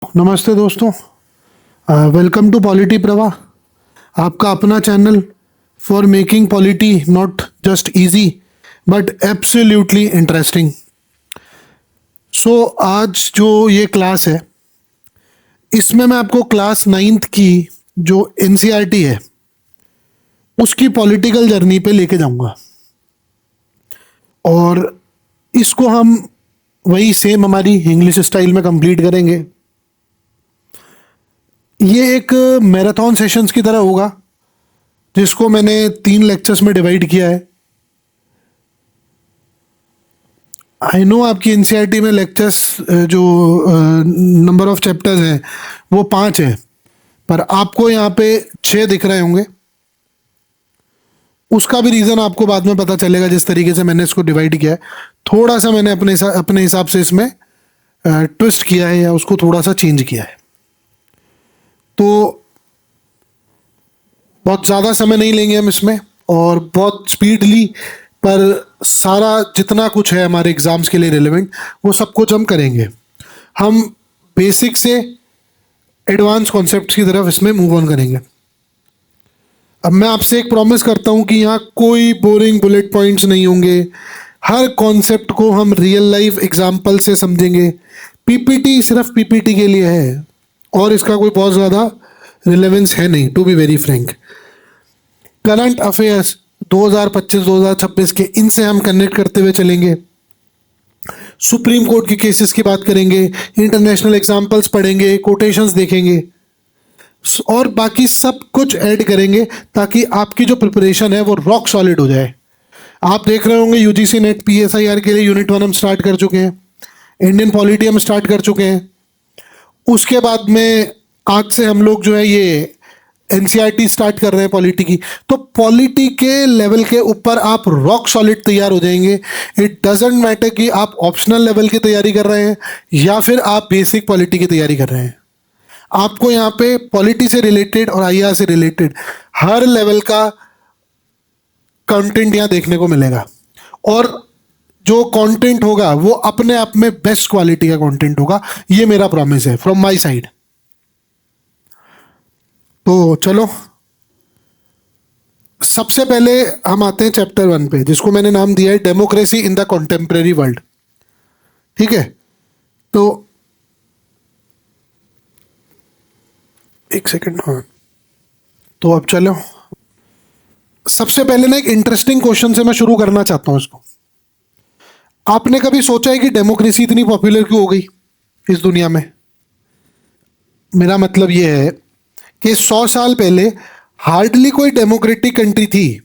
नमस्ते दोस्तों। Welcome to polity Prabha, आपका अपना channel for making polity not just easy but absolutely interesting. So आज जो ये क्लास है, इसमें मैं आपको क्लास 9th की जो एनसीईआरटी है उसकी पॉलिटिकल जर्नी पे लेके जाऊंगा और इसको हम वही सेम हमारी इंग्लिश स्टाइल में कंप्लीट करेंगे। ये एक मैराथन सेशंस की तरह होगा जिसको मैंने 3 लेक्चर्स में डिवाइड किया है। आई नो आपकी एनसीईआरटी में लेक्चर्स जो नंबर ऑफ चैप्टर्स हैं वो 5 है, पर आपको यहाँ पे 6 दिख रहे होंगे। उसका भी रीज़न आपको बाद में पता चलेगा। जिस तरीके से मैंने इसको डिवाइड किया है, थोड़ा सा मैंने अपने हिसाब से इसमें ट्विस्ट किया है या उसको थोड़ा सा चेंज किया है। तो बहुत ज़्यादा समय नहीं लेंगे हम इसमें और बहुत स्पीडली, पर सारा जितना कुछ है हमारे एग्ज़ाम्स के लिए रिलेवेंट वो सब कुछ हम करेंगे। हम बेसिक से एडवांस कॉन्सेप्ट्स की तरफ इसमें मूव ऑन करेंगे। अब मैं आपसे एक प्रॉमिस करता हूँ कि यहाँ कोई बोरिंग बुलेट पॉइंट्स नहीं होंगे। हर कॉन्सेप्ट को हम रियल लाइफ एग्जाम्पल से समझेंगे। पीपीटी सिर्फ पीपीटी के लिए है और इसका कोई बहुत ज़्यादा रिलेवेंस है नहीं, to be very frank. Current affairs 2025-2026 के, इनसे हम कनेक्ट करते हुए चलेंगे। सुप्रीम कोर्ट के केसेस की बात करेंगे, इंटरनेशनल एग्जाम्पल्स पढ़ेंगे, कोटेशंस देखेंगे और बाकी सब कुछ ऐड करेंगे ताकि आपकी जो प्रिपरेशन है वो रॉक सॉलिड हो जाए। आप देख रहे होंगे यूजीसी नेट पीएसआईआर के लिए यूनिट 1 हम स्टार्ट कर चुके हैं, इंडियन पॉलिटी हम स्टार्ट कर चुके हैं। उसके बाद में आज से हम लोग जो है ये एनसीईआरटी स्टार्ट कर रहे हैं पॉलिटी की। तो पॉलिटी के लेवल के ऊपर आप रॉक सॉलिड तैयार हो जाएंगे। इट डजेंट मैटर कि आप ऑप्शनल लेवल की तैयारी कर रहे हैं या फिर आप बेसिक पॉलिटी की तैयारी कर रहे हैं। आपको यहाँ पे पॉलिटी से रिलेटेड और आईआर से रिलेटेड हर लेवल का कंटेंट यहाँ देखने को मिलेगा और जो कंटेंट होगा वो अपने आप में बेस्ट क्वालिटी का कंटेंट होगा। ये मेरा प्रॉमिस है फ्रॉम माय साइड। तो चलो, सबसे पहले हम आते हैं चैप्टर 1 पे, जिसको मैंने नाम दिया है democracy in the contemporary world. ठीक है, तो एक सेकंड। हाँ, तो अब चलो, सबसे पहले ना एक इंटरेस्टिंग क्वेश्चन से मैं शुरू करना चाहता हूं इसको। आपने कभी सोचा है कि डेमोक्रेसी इतनी पॉपुलर क्यों हो गई इस दुनिया में? मेरा मतलब यह है कि 100 साल पहले हार्डली कोई डेमोक्रेटिक कंट्री थी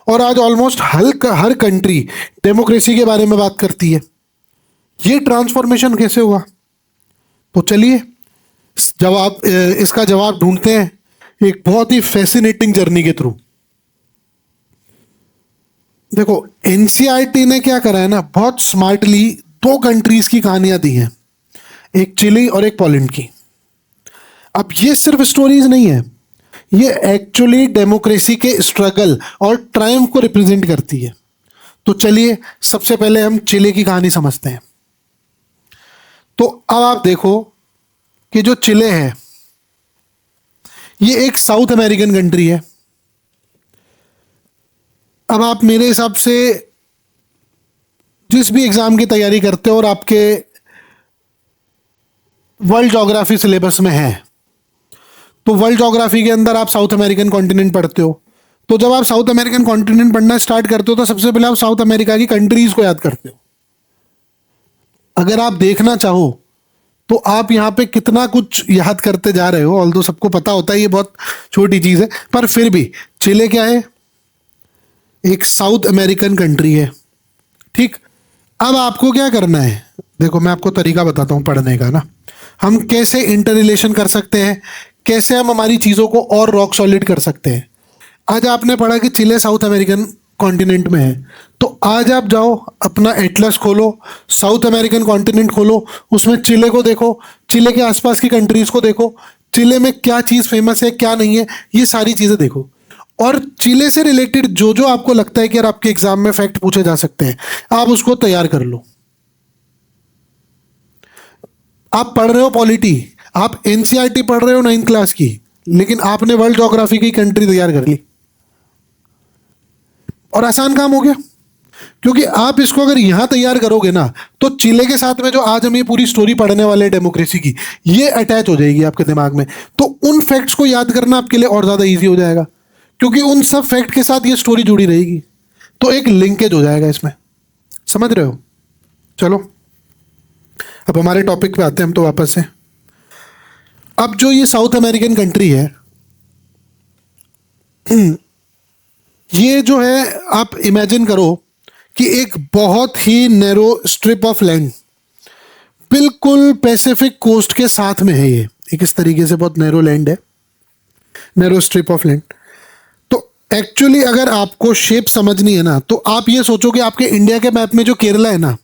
और आज ऑलमोस्ट हर कंट्री डेमोक्रेसी के बारे में बात करती है। ये ट्रांसफॉर्मेशन कैसे हुआ? तो चलिए इसका जवाब ढूंढते हैं एक बहुत ही फैसिनेटिंग जर्नी के थ्रू। देखो, एनसीईआरटी ने क्या करा है ना, बहुत स्मार्टली 2 कंट्रीज की कहानियां दी हैं, एक चिली और एक पोलैंड की। अब ये सिर्फ स्टोरीज नहीं है, ये एक्चुअली डेमोक्रेसी के स्ट्रगल और ट्रायम्फ को रिप्रेजेंट करती है। तो चलिए सबसे पहले हम चिली की कहानी समझते हैं। तो अब आप देखो कि जो चिले है ये एक साउथ अमेरिकन कंट्री है। अब आप मेरे हिसाब से जिस भी एग्जाम की तैयारी करते हो और आपके वर्ल्ड ज्योग्राफी सिलेबस में है, तो वर्ल्ड ज्योग्राफी के अंदर आप साउथ अमेरिकन कॉन्टिनेंट पढ़ते हो। तो जब आप साउथ अमेरिकन कॉन्टिनेंट पढ़ना स्टार्ट करते हो तो सबसे पहले आप साउथ अमेरिका की कंट्रीज को याद करते हो। अगर आप देखना चाहो तो आप यहाँ पे कितना कुछ याद करते जा रहे हो, ऑल्दो सबको पता होता है ये बहुत छोटी चीज है, पर फिर भी चिले क्या है, एक साउथ अमेरिकन कंट्री है। ठीक, अब आपको क्या करना है, देखो मैं आपको तरीका बताता हूँ पढ़ने का ना, हम कैसे इंटर रिलेशन कर सकते हैं, कैसे हम हमारी चीज़ों को और रॉक सॉलिड कर सकते हैं। आज आपने पढ़ा कि चिले साउथ अमेरिकन कॉन्टिनेंट में है, तो आज आप जाओ अपना एटलस खोलो, साउथ अमेरिकन कॉन्टिनेंट खोलो, उसमें चिले को देखो, चिले के आसपास की कंट्रीज को देखो, चिले में क्या चीज़ फेमस है क्या नहीं है, ये सारी चीज़ें देखो। और चिले से रिलेटेड जो जो आपको लगता है कि यार आपके एग्जाम में फैक्ट पूछे जा सकते हैं, आप उसको तैयार कर लो। आप पढ़ रहे हो पॉलिटी, आप एनसीईआरटी पढ़ रहे हो 9th क्लास की, लेकिन आपने वर्ल्ड ज्योग्राफी की कंट्री तैयार कर ली और आसान काम हो गया। क्योंकि आप इसको अगर यहां तैयार करोगे ना, तो चिले के साथ में जो आज हम ये पूरी स्टोरी पढ़ने वाले हैं डेमोक्रेसी की, ये अटैच हो जाएगी आपके दिमाग में। तो उन फैक्ट्स को याद करना आपके लिए और ज्यादा इजी हो जाएगा, क्योंकि उन सब फैक्ट के साथ ये स्टोरी जुड़ी रहेगी। तो एक लिंकेज हो जाएगा इसमें, समझ रहे हो? चलो अब हमारे टॉपिक पे आते हैं हम तो वापस से। अब जो ये साउथ अमेरिकन कंट्री है, ये जो है, आप इमेजिन करो कि एक बहुत ही नैरो स्ट्रिप ऑफ लैंड बिल्कुल पैसिफिक कोस्ट के साथ में है। ये एक इस तरीके से बहुत नैरो लैंड है, नैरो स्ट्रिप ऑफ लैंड। तो एक्चुअली अगर आपको शेप समझनी है ना, तो आप ये सोचो कि आपके इंडिया के मैप में जो केरला है ना,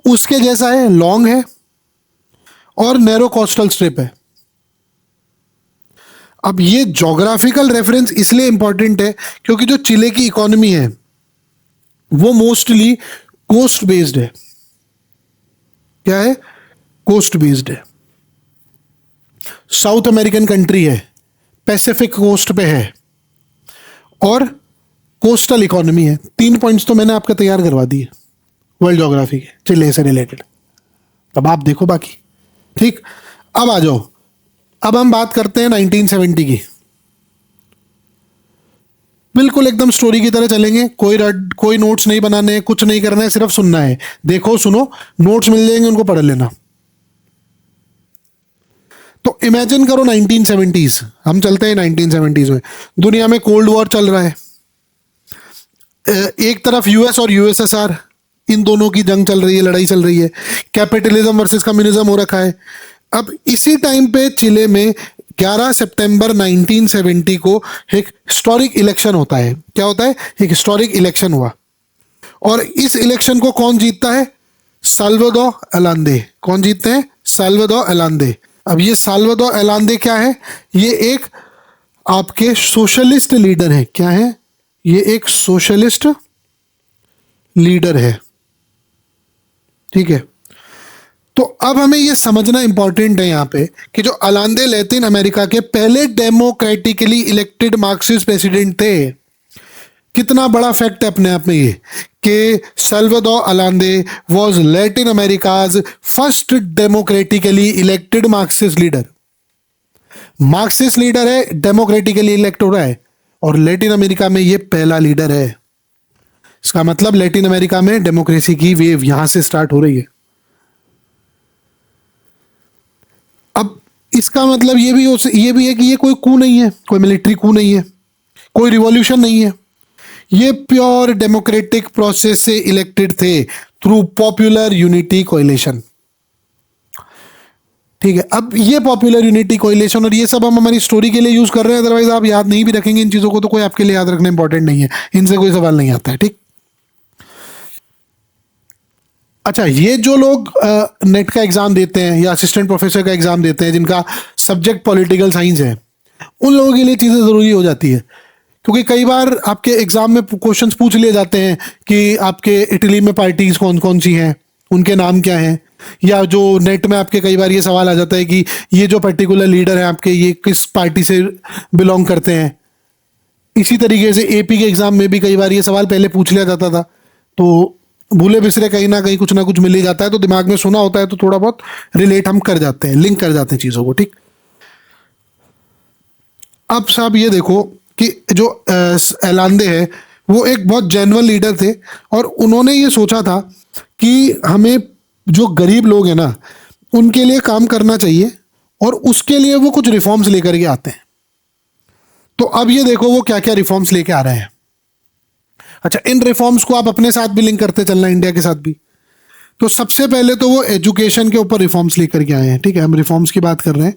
उसके जैसा है, लॉन्ग है और नैरो कोस्टल स्ट्रिप है। अब ये ज्योग्राफिकल रेफरेंस इसलिए इंपॉर्टेंट है क्योंकि जो चिले की इकोनॉमी है वो मोस्टली कोस्ट बेस्ड है। क्या है? कोस्ट बेस्ड है। साउथ अमेरिकन कंट्री है, पैसिफिक कोस्ट पे है और कोस्टल इकोनॉमी है। 3 पॉइंट्स तो मैंने आपका तैयार करवा दिए वर्ल्ड ज्योग्राफी के, चिले से रिलेटेड। अब आप देखो बाकी। ठीक, अब आ जाओ, अब हम बात करते हैं 1970 की। बिल्कुल एकदम स्टोरी की तरह चलेंगे, कोई नोट्स नहीं बनाने, कुछ नहीं करना है, सिर्फ सुनना है। देखो सुनो, नोट्स मिल जाएंगे, उनको पढ़ लेना। तो इमेजिन करो 1970s, हम चलते हैं 1970s में। दुनिया में कोल्ड वॉर चल रहा है, एक तरफ यूएस और यूएसएसआर, इन दोनों की जंग चल रही है, लड़ाई चल रही है। कैपिटलिज्म वर्सेस कम्युनिज्म हो रखा है। अब इसी टाइम पे चिले में 11 सितंबर 1970 को एक हिस्टोरिक इलेक्शन होता है। क्या होता है? एक हिस्टोरिक इलेक्शन हुआ और इस इलेक्शन को कौन जीतता है? साल्वाडोर अलांदे। कौन जीतते हैं? साल्वाडोर अलांदे। अब ये साल्वाडोर अलांदे क्या है? ये एक आपके सोशलिस्ट लीडर है। क्या है? ये एक सोशलिस्ट लीडर है। ठीक है, तो अब हमें यह समझना इंपॉर्टेंट है यहां पे कि जो अलांदे लैटिन अमेरिका के पहले डेमोक्रेटिकली इलेक्टेड मार्क्सिस्ट प्रेसिडेंट थे। कितना बड़ा फैक्ट है अपने आप में ये कि Salvador Allende was Latin America's first democratically elected Marxist leader. Marxist leader है, डेमोक्रेटिकली इलेक्ट हो रहा है, और लैटिन अमेरिका में ये पहला लीडर है। इसका मतलब लैटिन अमेरिका में डेमोक्रेसी की वेव यहां से स्टार्ट हो रही है। अब इसका मतलब ये भी है कि ये कोई कू नहीं है, कोई मिलिट्री कू नहीं है, कोई रिवॉल्यूशन नहीं है। ये प्योर डेमोक्रेटिक प्रोसेस से इलेक्टेड थे थ्रू पॉपुलर यूनिटी कोएलिशन। ठीक है, अब ये पॉपुलर यूनिटी कोएलिशन और ये सब हम हमारी स्टोरी के लिए यूज कर रहे हैं, अदरवाइज आप याद नहीं भी रखेंगे इन चीजों को तो कोई आपके लिए याद रखना इंपॉर्टेंट नहीं है, इनसे कोई सवाल नहीं आता है। ठीक, अच्छा, ये जो लोग नेट का एग्जाम देते हैं या असिस्टेंट प्रोफेसर का एग्जाम देते हैं जिनका सब्जेक्ट पॉलिटिकल साइंस है, उन लोगों के लिए चीजें जरूरी हो जाती है, क्योंकि कई बार आपके एग्जाम में क्वेश्चंस पूछ लिए जाते हैं कि आपके इटली में पार्टीज कौन कौन सी हैं, उनके नाम क्या हैं, या जो नेट में आपके कई बार ये सवाल आ जाता है कि ये जो पर्टिकुलर लीडर है आपके, ये किस पार्टी से बिलोंग करते हैं। इसी तरीके से एपी के एग्जाम में भी कई बार ये सवाल पहले पूछ लिया जाता था, तो भूले बिसरे कहीं ना कहीं कुछ ना कुछ मिल ही जाता है, तो दिमाग में सुना होता है तो थोड़ा बहुत रिलेट हम कर जाते हैं, लिंक कर जाते हैं चीजों को। ठीक, अब साहब ये देखो कि जो एलांदे है वो एक बहुत जेन्युइन लीडर थे और उन्होंने ये सोचा था कि हमें जो गरीब लोग हैं ना उनके लिए काम करना चाहिए, और उसके लिए वो कुछ रिफॉर्म्स लेकर के आते हैं। तो अब ये देखो वो क्या क्या रिफॉर्म्स लेके आ रहे हैं। अच्छा, इन रिफॉर्म्स को आप अपने साथ भी लिंक करते चलना, इंडिया के साथ भी। तो सबसे पहले तो वो एजुकेशन के ऊपर रिफॉर्म्स लेकर के आए हैं। ठीक है, हम रिफॉर्म्स की बात कर रहे हैं,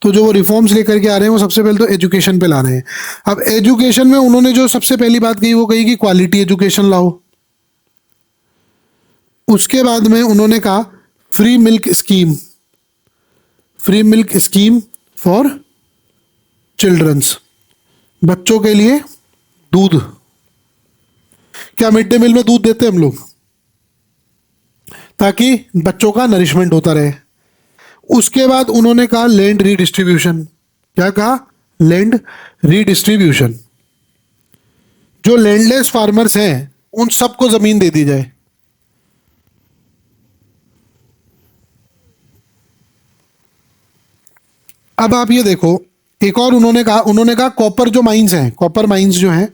तो जो वो रिफॉर्म्स लेकर के आ रहे हैं वो सबसे पहले तो एजुकेशन पे ला रहे हैं। अब एजुकेशन में उन्होंने जो सबसे पहली बात कही वो कही कि क्वालिटी एजुकेशन लाओ। उसके बाद में उन्होंने कहा free milk scheme, free milk scheme for childrens, बच्चों के लिए दूध। क्या मिड डे मील में दूध देते हैं हम लोग ताकि बच्चों का नरिशमेंट होता रहे। उसके बाद उन्होंने कहा लैंड रीडिस्ट्रीब्यूशन। क्या कहा? Land redistribution. जो लैंडलेस फार्मर्स हैं उन सबको जमीन दे दी जाए। अब आप ये देखो, एक और उन्होंने कहा कॉपर जो माइंस हैं, कॉपर माइंस जो हैं,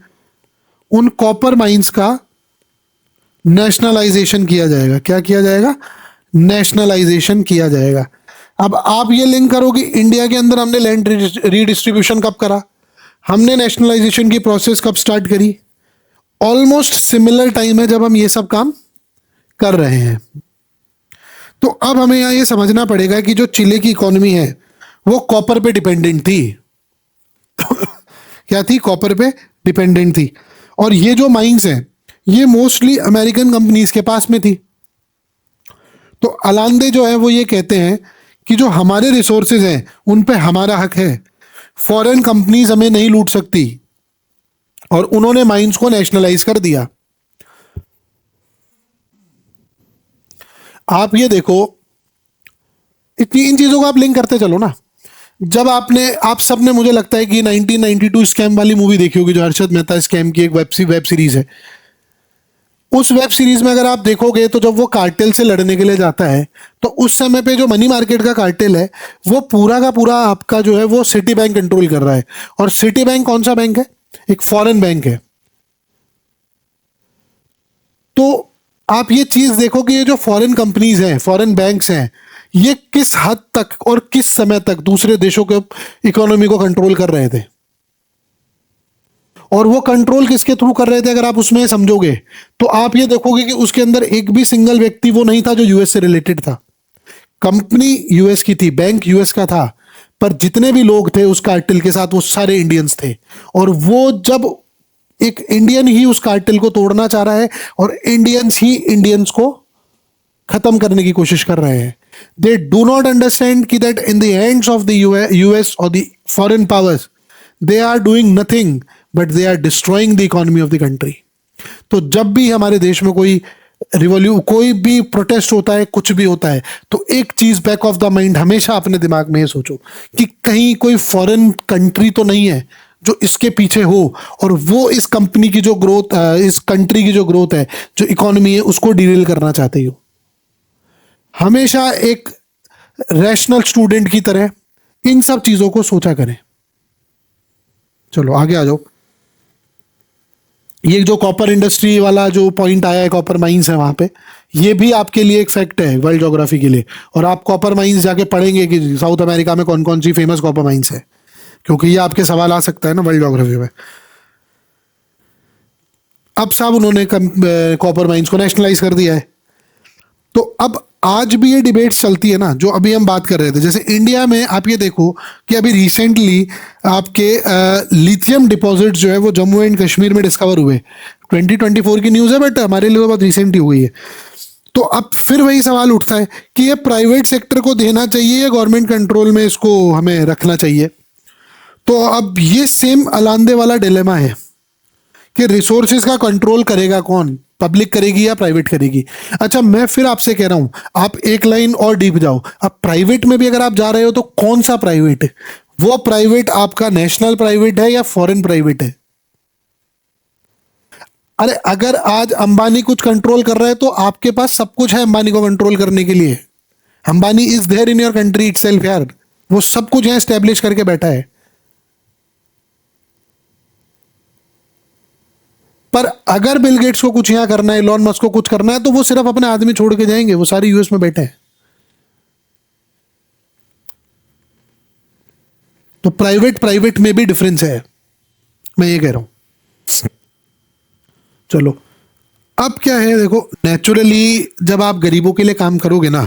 उन कॉपर माइंस का नेशनलाइजेशन किया जाएगा। क्या किया जाएगा? नेशनलाइजेशन किया जाएगा। अब आप ये लिंक करो कि इंडिया के अंदर हमने लैंड रीडिस्ट्रीब्यूशन कब करा, हमने नेशनलाइजेशन की प्रोसेस कब स्टार्ट करी? ऑलमोस्ट सिमिलर टाइम है जब हम ये सब काम कर रहे हैं। तो अब हमें यहां ये समझना पड़ेगा कि जो चिले की इकोनॉमी है वो कॉपर पे डिपेंडेंट थी। क्या थी? कॉपर पे डिपेंडेंट थी। और ये जो माइंस हैं ये मोस्टली अमेरिकन कंपनीज के पास में थी। तो अलांदे जो है वो ये कहते हैं कि जो हमारे रिसोर्सेज हैं उन पे हमारा हक है, फॉरेन कंपनीज हमें नहीं लूट सकती। और उन्होंने माइंस को नेशनलाइज कर दिया। आप ये देखो, इतनी इन चीजों को आप लिंक करते चलो ना। जब आप सबने, मुझे लगता है कि 1992 स्कैम वाली मूवी देखी होगी, जो हर्षद मेहता स्कैम की एक वेब सीरीज है। उस वेब सीरीज में अगर आप देखोगे तो जब वो कार्टेल से लड़ने के लिए जाता है तो उस समय पे जो मनी मार्केट का कार्टेल है वो पूरा का पूरा आपका जो है वो सिटी बैंक कंट्रोल कर रहा है। और सिटी बैंक कौन सा बैंक है? एक फॉरेन बैंक है। तो आप ये चीज देखो कि ये जो फॉरेन कंपनीज हैं, फॉरेन बैंक्स हैं, ये किस हद तक और किस समय तक दूसरे देशों के इकोनॉमी को कंट्रोल कर रहे थे। और वो कंट्रोल किसके थ्रू कर रहे थे अगर आप उसमें समझोगे तो आप ये देखोगे कि उसके अंदर एक भी सिंगल व्यक्ति वो नहीं था जो यूएस से रिलेटेड था। कंपनी यूएस की थी, बैंक यूएस का था, पर जितने भी लोग थे उस कार्टेल के साथ वो सारे इंडियंस थे। और वो जब एक इंडियन ही उस कार्टेल को तोड़ना चाह रहा है और इंडियंस ही इंडियंस को खत्म करने की कोशिश कर रहे हैं। दे डू नॉट अंडरस्टैंड कि that in the hands of the US और the foreign powers they are doing nothing but they are destroying the economy of the country. तो जब भी हमारे देश में कोई भी प्रोटेस्ट होता है, कुछ भी होता है, तो एक चीज बैक ऑफ द माइंड हमेशा अपने दिमाग में ये सोचो कि कहीं कोई फॉरेन कंट्री तो नहीं है जो इसके पीछे हो और वो इस कंपनी की जो ग्रोथ, इस कंट्री की जो ग्रोथ है, जो इकोनॉमी है, उसको डीरेल करना चाहते हो। हमेशा एक रैशनल स्टूडेंट की तरह इन सब चीजों को सोचा करें। चलो आगे आ जाओ। ये जो कॉपर इंडस्ट्री वाला जो पॉइंट आया है, कॉपर माइंस है वहां पे, ये भी आपके लिए एक फैक्ट है वर्ल्ड ज्योग्राफी के लिए। और आप कॉपर माइंस जाके पढ़ेंगे कि साउथ अमेरिका में कौन कौन सी फेमस कॉपर माइंस है, क्योंकि ये आपके सवाल आ सकता है ना वर्ल्ड ज्योग्राफी में। अब साहब उन्होंने कॉपर माइंस को नेशनलाइज कर दिया है। तो अब आज भी ये डिबेट्स चलती है ना, जो अभी हम बात कर रहे थे। जैसे इंडिया में आप ये देखो कि अभी रिसेंटली आपके लिथियम डिपॉजिट जो है वो जम्मू एंड कश्मीर में डिस्कवर हुए। 2024 की न्यूज़ है, बट हमारे लिए तो बहुत रिसेंट ही हुई है। तो अब फिर वही सवाल उठता है कि ये प्राइवेट सेक्टर को देना चाहिए या गवर्नमेंट कंट्रोल में इसको हमें रखना चाहिए। तो अब ये सेम अलांदे वाला डिलेमा है कि रिसोर्सेज का कंट्रोल करेगा कौन, पब्लिक करेगी या प्राइवेट करेगी। अच्छा, मैं फिर आपसे कह रहा हूं, आप एक लाइन और डीप जाओ। अब प्राइवेट में भी अगर आप जा रहे हो तो कौन सा प्राइवेट है? वो प्राइवेट आपका नेशनल प्राइवेट है या फॉरेन प्राइवेट है? अरे अगर आज अंबानी कुछ कंट्रोल कर रहा है तो आपके पास सब कुछ है अंबानी को कंट्रोल करने के लिए। Ambani is there in your country itself यार, वो सब कुछ यहां स्टैब्लिश करके बैठा है। पर अगर बिल गेट्स को कुछ यहां करना है, इलॉन मस्क को कुछ करना है, तो वो सिर्फ अपने आदमी छोड़ के जाएंगे, वो सारे यूएस में बैठे हैं। तो प्राइवेट में भी डिफरेंस है, मैं ये कह रहा हूं। चलो, अब क्या है देखो, नेचुरली जब आप गरीबों के लिए काम करोगे ना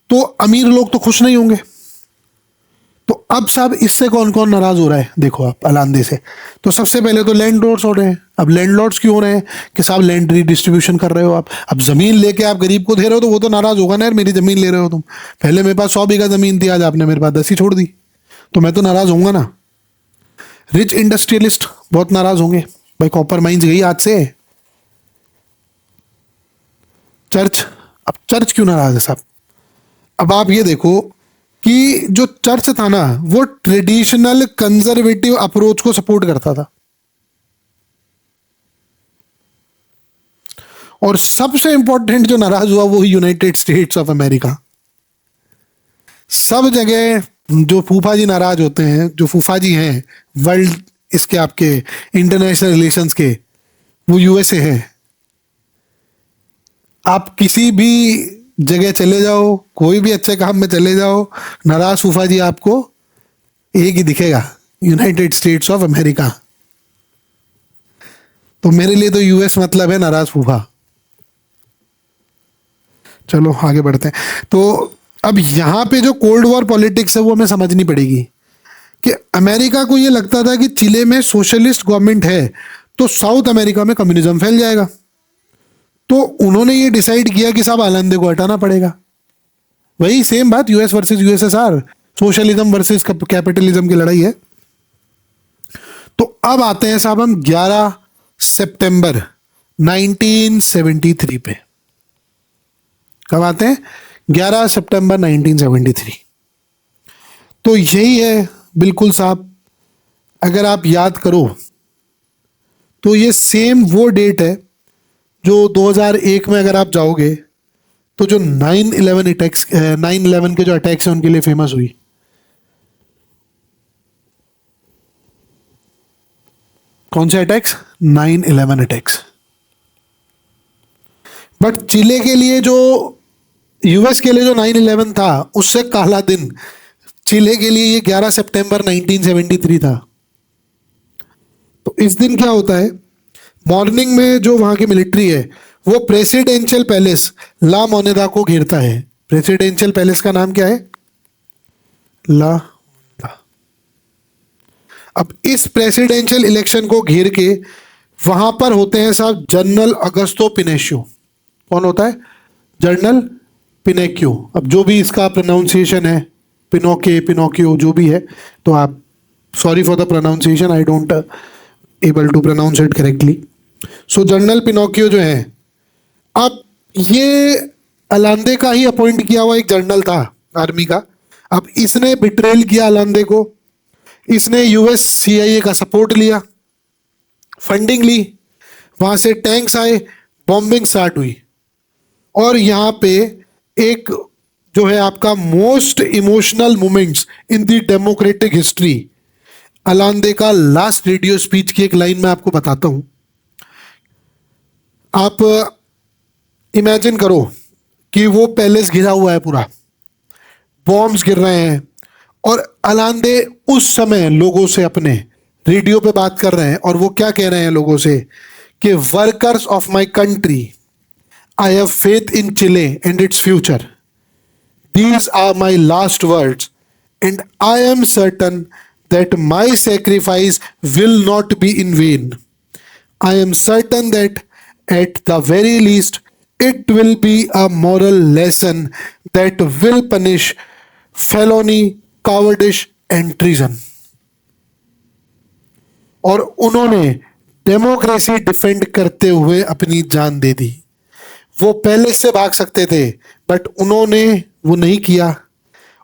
तो अमीर लोग तो खुश नहीं होंगे। तो अब साहब इससे कौन कौन नाराज हो रहा है देखो आप अलांदे से। तो सबसे पहले तो लैंडलॉर्ड्स हो रहे हैं। अब लैंडलॉर्ड्स क्यों हो रहे हैं कि साहब लैंड रीडिस्ट्रीब्यूशन कर रहे हो आप। अब जमीन लेके आप गरीब को दे रहे हो तो वो तो नाराज होगा ना यार, मेरी जमीन ले रहे हो तुम। पहले मेरे पास 100 बीघा जमीन थी, आज आपने मेरे पास 10 ही छोड़ दी, तो मैं तो नाराज होऊंगा ना। रिच इंडस्ट्रियलिस्ट बहुत नाराज होंगे, भाई कॉपर माइंस गई आज से। चर्च, अब चर्च क्यों नाराज है साहब? अब आप ये देखो कि जो चर्च था ना वो ट्रेडिशनल कंजर्वेटिव अप्रोच को सपोर्ट करता था, और सबसे इंपॉर्टेंट जो नाराज हुआ वो यूनाइटेड स्टेट्स ऑफ अमेरिका। सब जगह जो फूफा जी नाराज होते हैं, जो फूफा जी हैं वर्ल्ड इसके आपके इंटरनेशनल रिलेशंस के, वो यूएसए है। आप किसी भी जगह चले जाओ, कोई भी अच्छे काम में चले जाओ, नाराज फूफा जी आपको एक ही दिखेगा, यूनाइटेड स्टेट्स ऑफ अमेरिका। तो मेरे लिए तो यूएस मतलब है नाराज फूफा। चलो आगे बढ़ते हैं। तो अब यहाँ पे जो कोल्ड वॉर पॉलिटिक्स है वो हमें समझनी पड़ेगी कि अमेरिका को ये लगता था कि चिले में सोशलिस्ट गवर्नमेंट है तो साउथ अमेरिका में कम्युनिज्म फैल जाएगा। तो उन्होंने ये डिसाइड किया कि साहब आलंदे को हटाना पड़ेगा। वही सेम बात US versus USSR, socialism versus capitalism की लड़ाई है। तो अब आते हैं साहब हम 11 सितंबर 1973 पे। कब आते हैं? 11 सितंबर 1973। तो यही है बिल्कुल साहब, अगर आप याद करो तो ये सेम वो डेट है जो 2001 में अगर आप जाओगे तो जो 9/11 अटैक्स, 9/11 के जो अटैक्स हैं उनके लिए फेमस हुई। कौन से अटैक्स? 9/11 अटैक्स। बट चिले के लिए जो, यूएस के लिए जो 9/11 था उससे काला दिन चिले के लिए ये 11 सितंबर 1973 था। तो इस दिन क्या होता है, मॉर्निंग में जो वहां की मिलिट्री है वो प्रेसिडेंशियल पैलेस ला मोनेदा को घेरता है। प्रेसिडेंशियल पैलेस का नाम क्या है? ला मोनेदा। अब इस प्रेसिडेंशियल इलेक्शन को घेर के वहां पर होते हैं साहब जनरल अगस्तो पिनेशियो। कौन होता है? जनरल पिनेक्यो। अब जो भी इसका प्रोनाउंसिएशन है, पिनोकियो जो भी है, तो आप sorry for the pronunciation, I don't able to pronounce it correctly. So general Pinochet जो है, अब ये अलांदे का ही अपॉइंट किया हुआ एक जनरल था आर्मी का। अब इसने बिट्रेल किया अलांदे को, इसने यूएस सीआईए का सपोर्ट लिया, फंडिंग ली, वहां से टैंक्स आए, बॉम्बिंग स्टार्ट हुई। और यहाँ पे एक जो है आपका most emotional moments in the democratic history, Allende का लास्ट रेडियो स्पीच की एक लाइन मैं आपको बताता हूं। आप इमेजिन करो कि वो पैलेस घिरा हुआ है पूरा, बॉम्ब्स गिर रहे हैं, और अलांदे उस समय लोगों से अपने रेडियो पे बात कर रहे हैं, और वो क्या कह रहे हैं लोगों से कि workers of my country, I have faith in Chile and its future, these are my last words and I am certain that my sacrifice will not be in vain. I am certain that at the very least it will be a moral lesson that will punish felony, cowardice and treason. और उन्होंने democracy defend करते हुए अपनी जान दे दी। वो पहले से भाग सकते थे बट उन्होंने वो नहीं किया,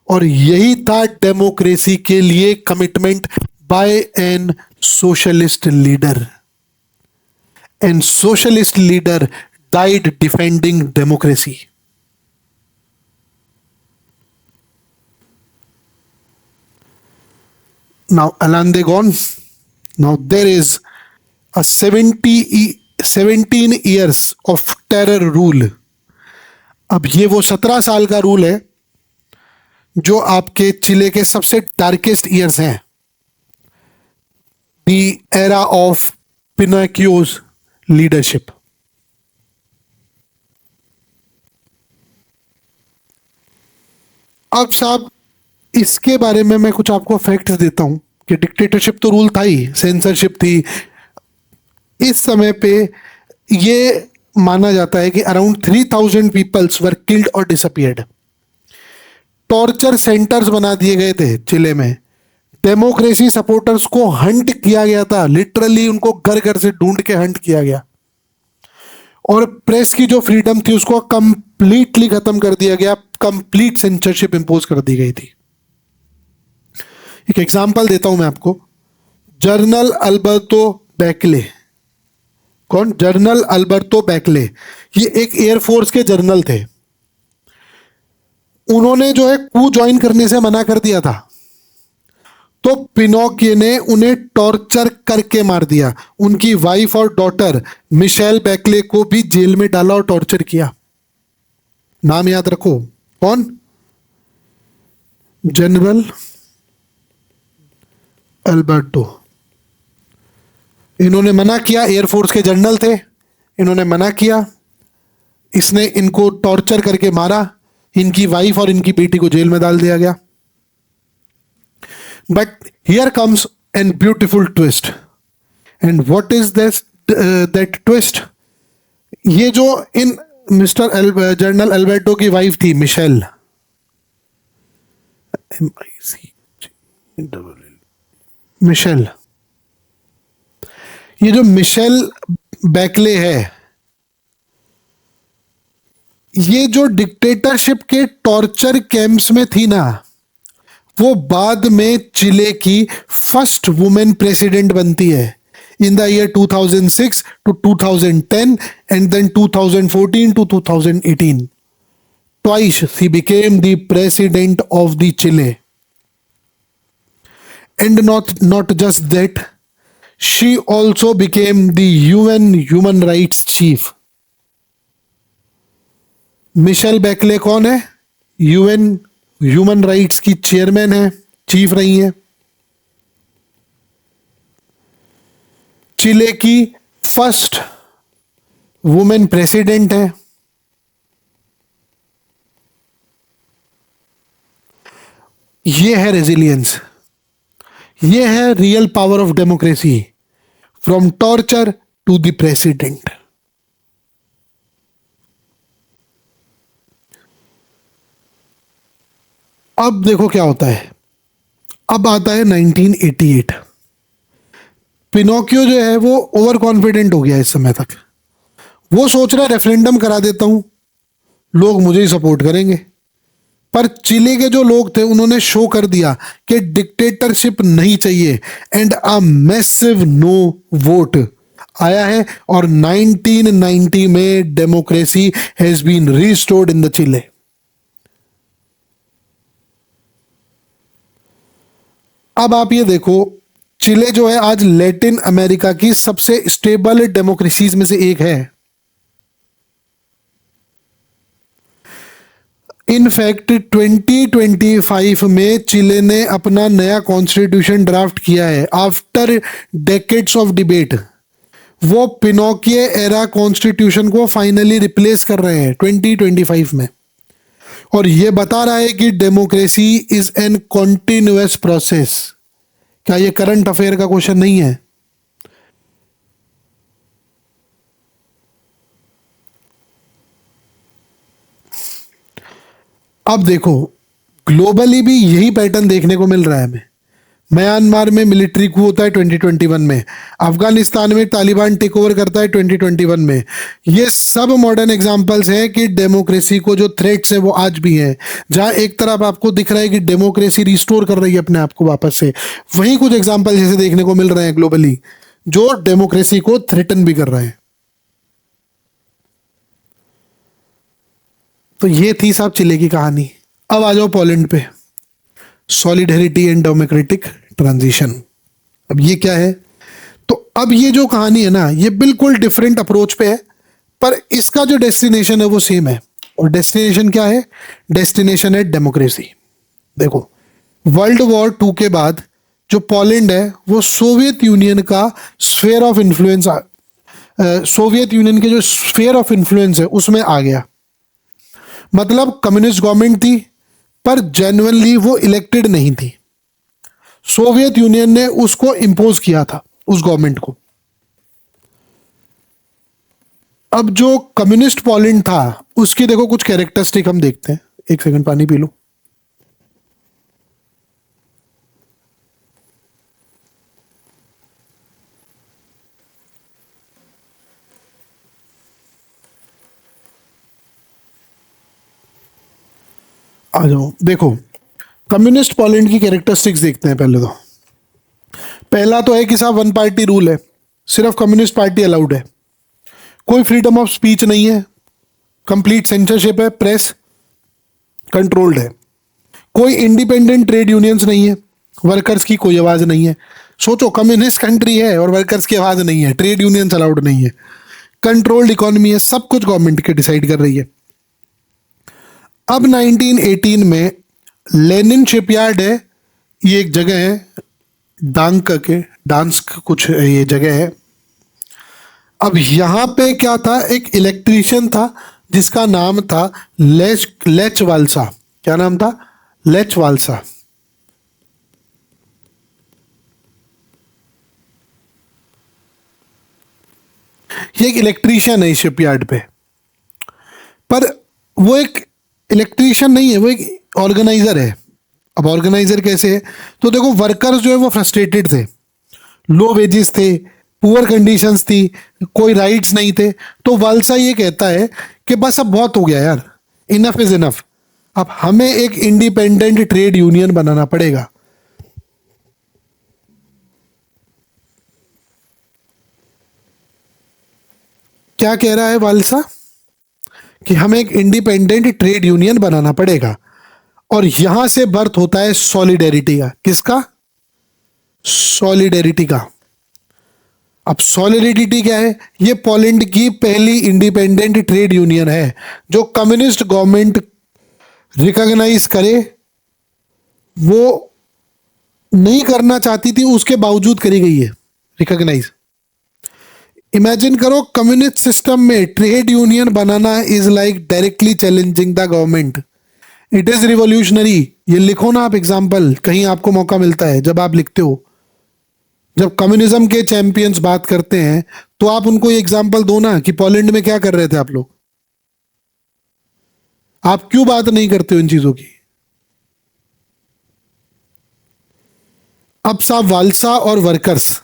और यही था डेमोक्रेसी के लिए commitment by an socialist leader. And socialist leader died defending democracy. Now Allende gone. Now there is a 17 years of terror rule. अब ये वो 17 साल का रूल है जो आपके चिले के सबसे डार्केस्ट ईयर्स हैं, द एरा ऑफ पिनोकियोज लीडरशिप। अब साहब इसके बारे में मैं कुछ आपको फैक्ट्स देता हूं कि डिक्टेटरशिप तो रूल था ही, सेंसरशिप थी। इस समय पे ये माना जाता है कि अराउंड 3000 पीपल्स वर किल्ड और डिसअपियर्ड। टॉर्चर सेंटर्स बना दिए गए थे चिले में। डेमोक्रेसी सपोर्टर्स को हंट किया गया था, लिटरली उनको घर घर से ढूंढ के हंट किया गया। और प्रेस की जो फ्रीडम थी उसको कंप्लीटली खत्म कर दिया गया, कंप्लीट सेंसरशिप इंपोज कर दी गई थी। एक एग्जांपल देता हूं मैं आपको। General Alberto Bachelet. कौन? General Alberto Bachelet. ये एक एयरफोर्स के जनरल थे। उन्होंने जो है कू ज्वाइन करने से मना कर दिया था, तो पिनोकियो ने उन्हें टॉर्चर करके मार दिया। उनकी वाइफ और डॉटर मिशेल बैकले को भी जेल में डाला और टॉर्चर किया। नाम याद रखो। कौन? General Alberto. इन्होंने मना किया, एयरफोर्स के जनरल थे, इन्होंने मना किया, इसने इनको टॉर्चर करके मारा, इनकी वाइफ और इनकी बेटी को जेल में डाल दिया गया। But here comes an beautiful twist. And what is this that twist? ये जो इन मिस्टर जनरल अल्बर्टो की वाइफ थी मिशेल, मिशेल, ये जो मिशेल बैकले है, ये जो डिक्टेटरशिप के टॉर्चर कैंप्स में थी ना, वो बाद में चिले की फर्स्ट वुमेन प्रेसिडेंट बनती है in the year 2006 to 2010 and then 2014 to 2018. Twice she became the president of the Chile. And not just that, she also became the UN human rights chief. Michelle Bachelet कौन है? UN human rights की chairman है, chief रही है। चिले की first women president है। ये है रेजिलियंस, ये है real power of democracy, from torture to the president. अब देखो क्या होता है। अब आता है 1988। पिनोकियो जो है वो ओवर कॉन्फिडेंट हो गया इस समय तक। वो सोच रहा है रेफरेंडम करा देता हूं, लोग मुझे ही सपोर्ट करेंगे। पर चिली के जो लोग थे उन्होंने शो कर दिया कि डिक्टेटरशिप नहीं चाहिए, and a massive no vote आया है, और 1990 में democracy has been restored in the Chile. अब आप ये देखो, चिले जो है आज लैटिन अमेरिका की सबसे स्टेबल डेमोक्रेसीज में से एक है। इनफैक्ट 2025 में चिले ने अपना नया कॉन्स्टिट्यूशन ड्राफ्ट किया है आफ्टर डेकेड्स ऑफ डिबेट। वो पिनोकियो एरा कॉन्स्टिट्यूशन को फाइनली रिप्लेस कर रहे हैं 2025 में, और ये बता रहा है कि democracy is an continuous process. क्या ये करंट अफेयर का क्वेश्चन नहीं है? अब देखो, ग्लोबली भी यही पैटर्न देखने को मिल रहा है हमें। म्यांमार में मिलिट्री कू होता है 2021 में, अफगानिस्तान में तालिबान टेक ओवर करता है 2021 में। ये सब मॉडर्न एग्जांपल्स हैं कि डेमोक्रेसी को जो थ्रेट्स है वो आज भी हैं। जहां एक तरफ आपको दिख रहा है कि डेमोक्रेसी रिस्टोर कर रही है अपने आप को वापस से, वहीं कुछ एग्जाम्पल जैसे देखने को मिल रहे हैं ग्लोबली जो डेमोक्रेसी को थ्रेटन भी कर रहे हैं। तो ये थी साहब चिले की कहानी। अब आ जाओ पोलैंड पे, सॉलिडेरिटी एंड डेमोक्रेटिक ट्रांजिशन। अब ये क्या है? तो अब ये जो कहानी है ना, ये बिल्कुल डिफरेंट अप्रोच पे है, पर इसका जो डेस्टिनेशन है वो सेम है। और डेस्टिनेशन क्या है? डेस्टिनेशन है डेमोक्रेसी। देखो, वर्ल्ड वॉर 2 के बाद जो पोलैंड है वो सोवियत यूनियन का sphere of influence, Soviet union के जो स्फेयर ऑफ इन्फ्लुएंस है उसमें आ गया। मतलब कम्युनिस्ट गवर्नमेंट थी, पर जेन्युइनली वो इलेक्टेड नहीं थी। सोवियत यूनियन ने उसको इंपोज किया था, उस गवर्नमेंट को। अब जो कम्युनिस्ट पोलैंड था उसकी देखो कुछ कैरेक्टरिस्टिक हम देखते हैं। एक सेकंड पानी पी लो। आ जाओ, देखो कम्युनिस्ट पोलैंड की कैरेक्टरिस्टिक्स देखते हैं पहले। तो पहला तो है कि साहब वन पार्टी रूल है, सिर्फ कम्युनिस्ट पार्टी अलाउड है, कोई फ्रीडम ऑफ स्पीच नहीं है, कंप्लीट सेंसरशिप है, प्रेस कंट्रोल्ड है, कोई इंडिपेंडेंट ट्रेड यूनियंस नहीं है, वर्कर्स की कोई आवाज नहीं है। सोचो, कम्युनिस्ट कंट्री है और वर्कर्स की आवाज नहीं है, ट्रेड यूनियंस अलाउड नहीं है, कंट्रोल्ड इकोनॉमी है, सब कुछ गवर्नमेंट के डिसाइड कर रही है। अब 1918 में लेनिन शिपयार्ड है, ये एक जगह है डांक के, डांस्क कुछ ये जगह है। अब यहां पे क्या था, एक इलेक्ट्रीशियन था जिसका नाम था लेच वाल्सा। क्या नाम था? लेच वाल्सा। ये एक इलेक्ट्रीशियन है शिपयार्ड पे, पर वो एक इलेक्ट्रीशियन नहीं है, वो एक ऑर्गेनाइजर है। अब ऑर्गेनाइजर कैसे है? तो देखो, वर्कर्स जो है वो फ्रस्ट्रेटेड थे, लो वेजेस थे, पुअर कंडीशंस थी, कोई राइट्स नहीं थे। तो वाल्सा ये कहता है कि बस अब बहुत हो गया यार, इनफ इज इनफ, अब हमें एक इंडिपेंडेंट ट्रेड यूनियन बनाना पड़ेगा। क्या कह रहा है वाल्सा? कि हमें एक इंडिपेंडेंट ट्रेड यूनियन बनाना पड़ेगा। और यहां से बर्थ होता है सॉलिडेरिटी का। किसका? सॉलिडेरिटी का। अब सॉलिडेरिटी क्या है? ये पोलैंड की पहली इंडिपेंडेंट ट्रेड यूनियन है जो कम्युनिस्ट गवर्नमेंट रिकॉग्नाइज करे, वो नहीं करना चाहती थी, उसके बावजूद करी गई है रिकॉग्नाइज। इमेजिन करो, कम्युनिस्ट सिस्टम में trade union banana is like directly challenging the government. It is revolutionary. ये लिखो ना आप एग्जाम्पल, कहीं आपको मौका मिलता है जब आप लिखते हो, जब कम्युनिज्म के चैंपियंस बात करते हैं तो आप उनको ये एग्जाम्पल दो ना कि पोलैंड में क्या कर रहे थे आप लोग। आप क्यों बात नहीं करते हो इन चीजों की? अब साहब वाल्सा और वर्कर्स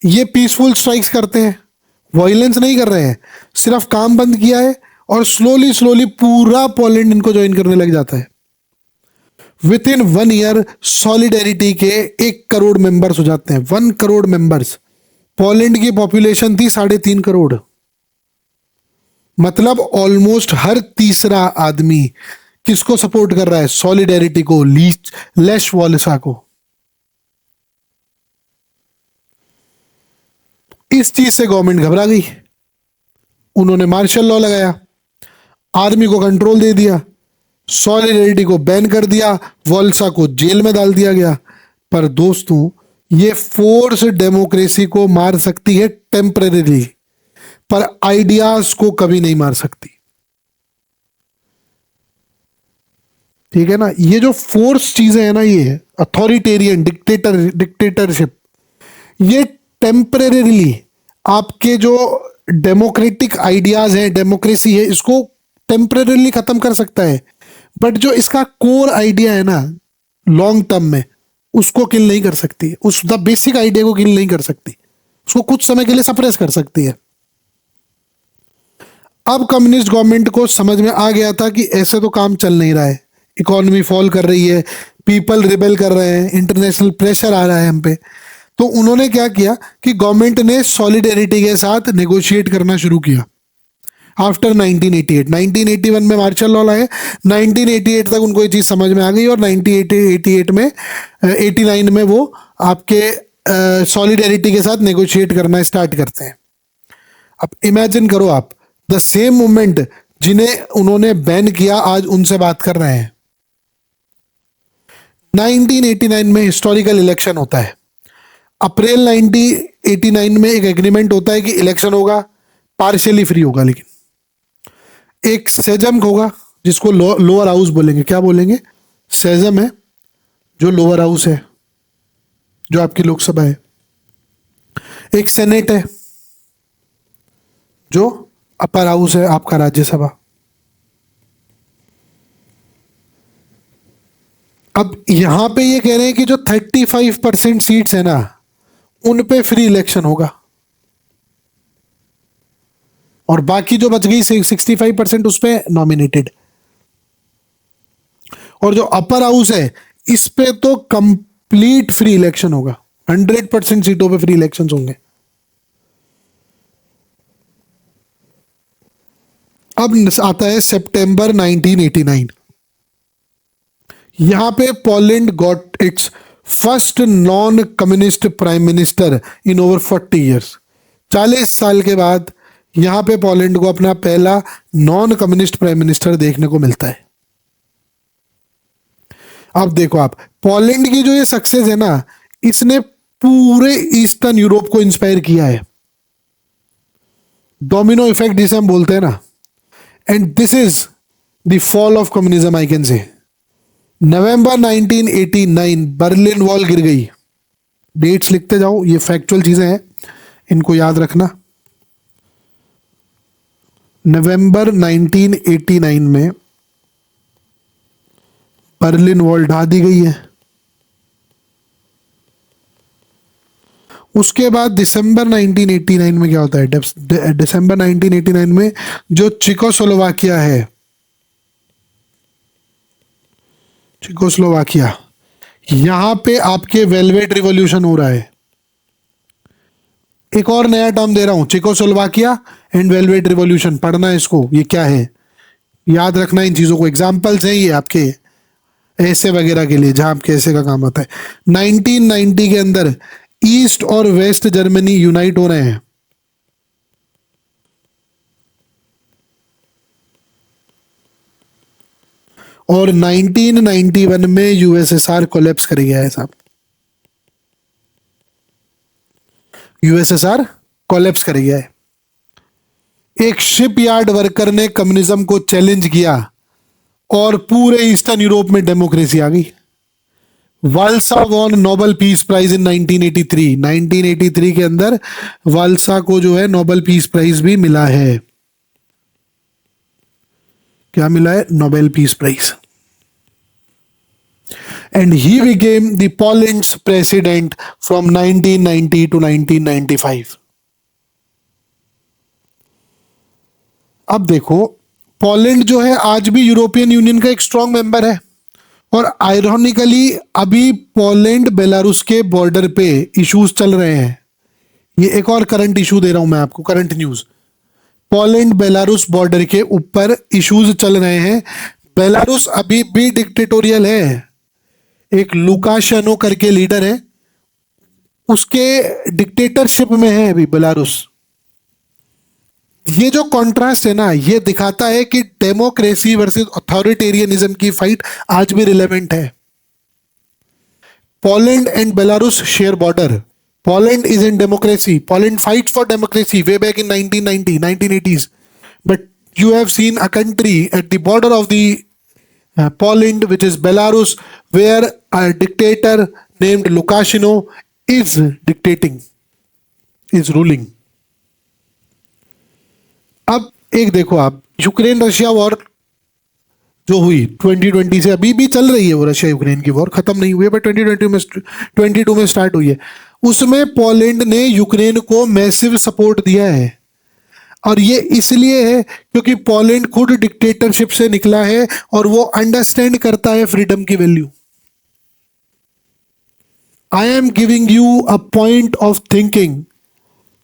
ये पीसफुल स्ट्राइक्स करते हैं, वायलेंस नहीं कर रहे हैं, सिर्फ काम बंद किया है, और स्लोली स्लोली पूरा पोलैंड इनको ज्वाइन करने लग जाता है। विद इन 1 ईयर सॉलिडेरिटी के 1 करोड़ मेंबर्स हो जाते हैं। 1 करोड़ मेंबर्स। पोलैंड की पॉपुलेशन थी 3.5 करोड़। मतलब ऑलमोस्ट हर तीसरा आदमी किसको सपोर्ट कर रहा है? सॉलिडेरिटी को, लेश वाल्सा को। इस चीज से गवर्नमेंट घबरा गई, उन्होंने मार्शल लॉ लगाया, आर्मी को कंट्रोल दे दिया, सॉलिडेरिटी को बैन कर दिया, वाल्सा को जेल में डाल दिया गया। पर दोस्तों, ये फोर्स डेमोक्रेसी को मार सकती है टेम्परेरी, पर आइडियाज को कभी नहीं मार सकती। ठीक है ना? ये जो फोर्स चीजें है ना, ये अथॉरिटेरियन डिक्टेटरशिप, ये टेम्परेरीली आपके जो डेमोक्रेटिक आइडियाज हैं, डेमोक्रेसी है, इसको टेम्परेरीली खत्म कर सकता है, बट जो इसका कोर आइडिया है ना, लॉन्ग टर्म में उसको किल नहीं कर सकती, उस द बेसिक आइडिया को किल नहीं कर सकती, उसको कुछ समय के लिए सप्रेस कर सकती है। अब कम्युनिस्ट गवर्नमेंट को समझ में आ गया था कि ऐसे तो काम चल नहीं रहा है, इकोनॉमी फॉल कर रही है, पीपल रिबेल कर रहे हैं, इंटरनेशनल प्रेशर आ रहा है हम पे। तो उन्होंने क्या किया कि गवर्नमेंट ने सॉलिडेरिटी के साथ नेगोशिएट करना शुरू किया। आफ्टर 1988, 1981 में मार्शल लॉ लाए, 1988 तक उनको ये चीज़ समझ में आ गई, और 1988 में 89 में वो आपके सॉलिडेरिटी के साथ नेगोशिएट करना स्टार्ट करते हैं। अब इमेजिन करो आप, द सेम मूवमेंट जिन्हें उन्होंने बैन किया, आज उनसे बात कर रहे हैं। 1989 में हिस्टोरिकल इलेक्शन होता है। अप्रैल 1989 में एक एग्रीमेंट होता है कि इलेक्शन होगा, पार्शियली फ्री होगा, लेकिन एक सेजम होगा जिसको लोअर हाउस बोलेंगे। क्या बोलेंगे? सेजम है जो लोअर हाउस है, जो आपकी लोकसभा है। एक सेनेट है जो अपर हाउस है, आपका राज्यसभा। अब यहां पे ये कह रहे हैं कि जो 35% सीट्स है ना, उन पे फ्री इलेक्शन होगा, और बाकी जो बच गई 65% उस पे नॉमिनेटेड। और जो अपर हाउस है, इस पे तो कंप्लीट फ्री इलेक्शन होगा, 100% सीटों पे फ्री इलेक्शंस होंगे। अब आता है सितंबर 1989। यहां पे Poland got its first non communist prime minister in over 40 years. 40 साल के बाद यहां पे पोलैंड को अपना पहला नॉन कम्युनिस्ट प्राइम मिनिस्टर देखने को मिलता है। अब देखो आप, पोलैंड की जो ये सक्सेस है ना, इसने पूरे ईस्टर्न यूरोप को इंस्पायर किया है। डोमिनो इफेक्ट जिसे हम बोलते हैं ना, and this is the fall of communism I can say. November 1989 Berlin wall गिर गई। डेट्स लिखते जाओ, ये फैक्चुअल चीजें हैं, इनको याद रखना। नवंबर 1989 में बर्लिन वॉल ढा दी गई है। उसके बाद दिसंबर 1989 में क्या होता है? दिसंबर 1989 में जो चेकोस्लोवाकिया है, चेकोस्लोवाकिया, यहां पे आपके वेलवेट रिवॉल्यूशन हो रहा है। एक और नया टर्म दे रहा हूं, चेकोस्लोवाकिया एंड वेलवेट रिवॉल्यूशन। पढ़ना है इसको, ये क्या है याद रखना इन चीजों को। एग्जाम्पल्स हैं ये आपके ऐसे वगैरह के लिए, जहां आपके ऐसे का काम आता है। 1990 के अंदर ईस्ट और वेस्ट जर्मनी यूनाइट हो रहे हैं। और 1991 में यूएसएसआर कोलैप्स कर गया है साहब। यूएसएसआर कोलैप्स कर गया है। एक शिपयार्ड वर्कर ने कम्युनिज्म को चैलेंज किया और पूरे ईस्टर्न यूरोप में डेमोक्रेसी आ गई। Walesa won Nobel peace prize in 1983। 1983 के अंदर वाल्सा को जो है नोबेल पीस प्राइज भी मिला है। क्या मिला है? Nobel peace prize. And he became the Poland's president from 1990 to 1995। अब देखो, पोलैंड जो है आज भी यूरोपियन यूनियन का एक स्ट्रॉन्ग मेंबर है। और आयरॉनिकली अभी पोलैंड बेलारूस के बॉर्डर पे इश्यूज चल रहे हैं। ये एक और करंट इशू दे रहा हूं मैं आपको, current news. Poland Belarus border के ऊपर इश्यूज चल रहे हैं। बेलारूस अभी भी डिक्टेटोरियल है। एक लुकाशेनो करके लीडर है, उसके डिक्टेटरशिप में है अभी बेलारूस। ये जो कॉन्ट्रास्ट है ना, ये दिखाता है कि डेमोक्रेसी वर्सेस अथॉरिटेरियनिज्म की फाइट आज भी रिलेवेंट है। Poland and Belarus share border. Poland is in democracy, Poland fight for democracy way back in 1990 1980s, but you have seen a country at the border of the Poland, which is Belarus, where a dictator named Lukashenko is dictating, is ruling. अब एक देखो आप, Ukraine Russia war जो हुई 2020 से अभी भी चल रही है, वो रशिया यूक्रेन की वॉर खत्म नहीं हुई है, बट 2022 में स्टार्ट हुई है। उसमें पोलैंड ने यूक्रेन को मैसिव सपोर्ट दिया है। और ये इसलिए है क्योंकि पोलैंड खुद डिक्टेटरशिप से निकला है और वो अंडरस्टैंड करता है फ्रीडम की value. I am giving you a point of thinking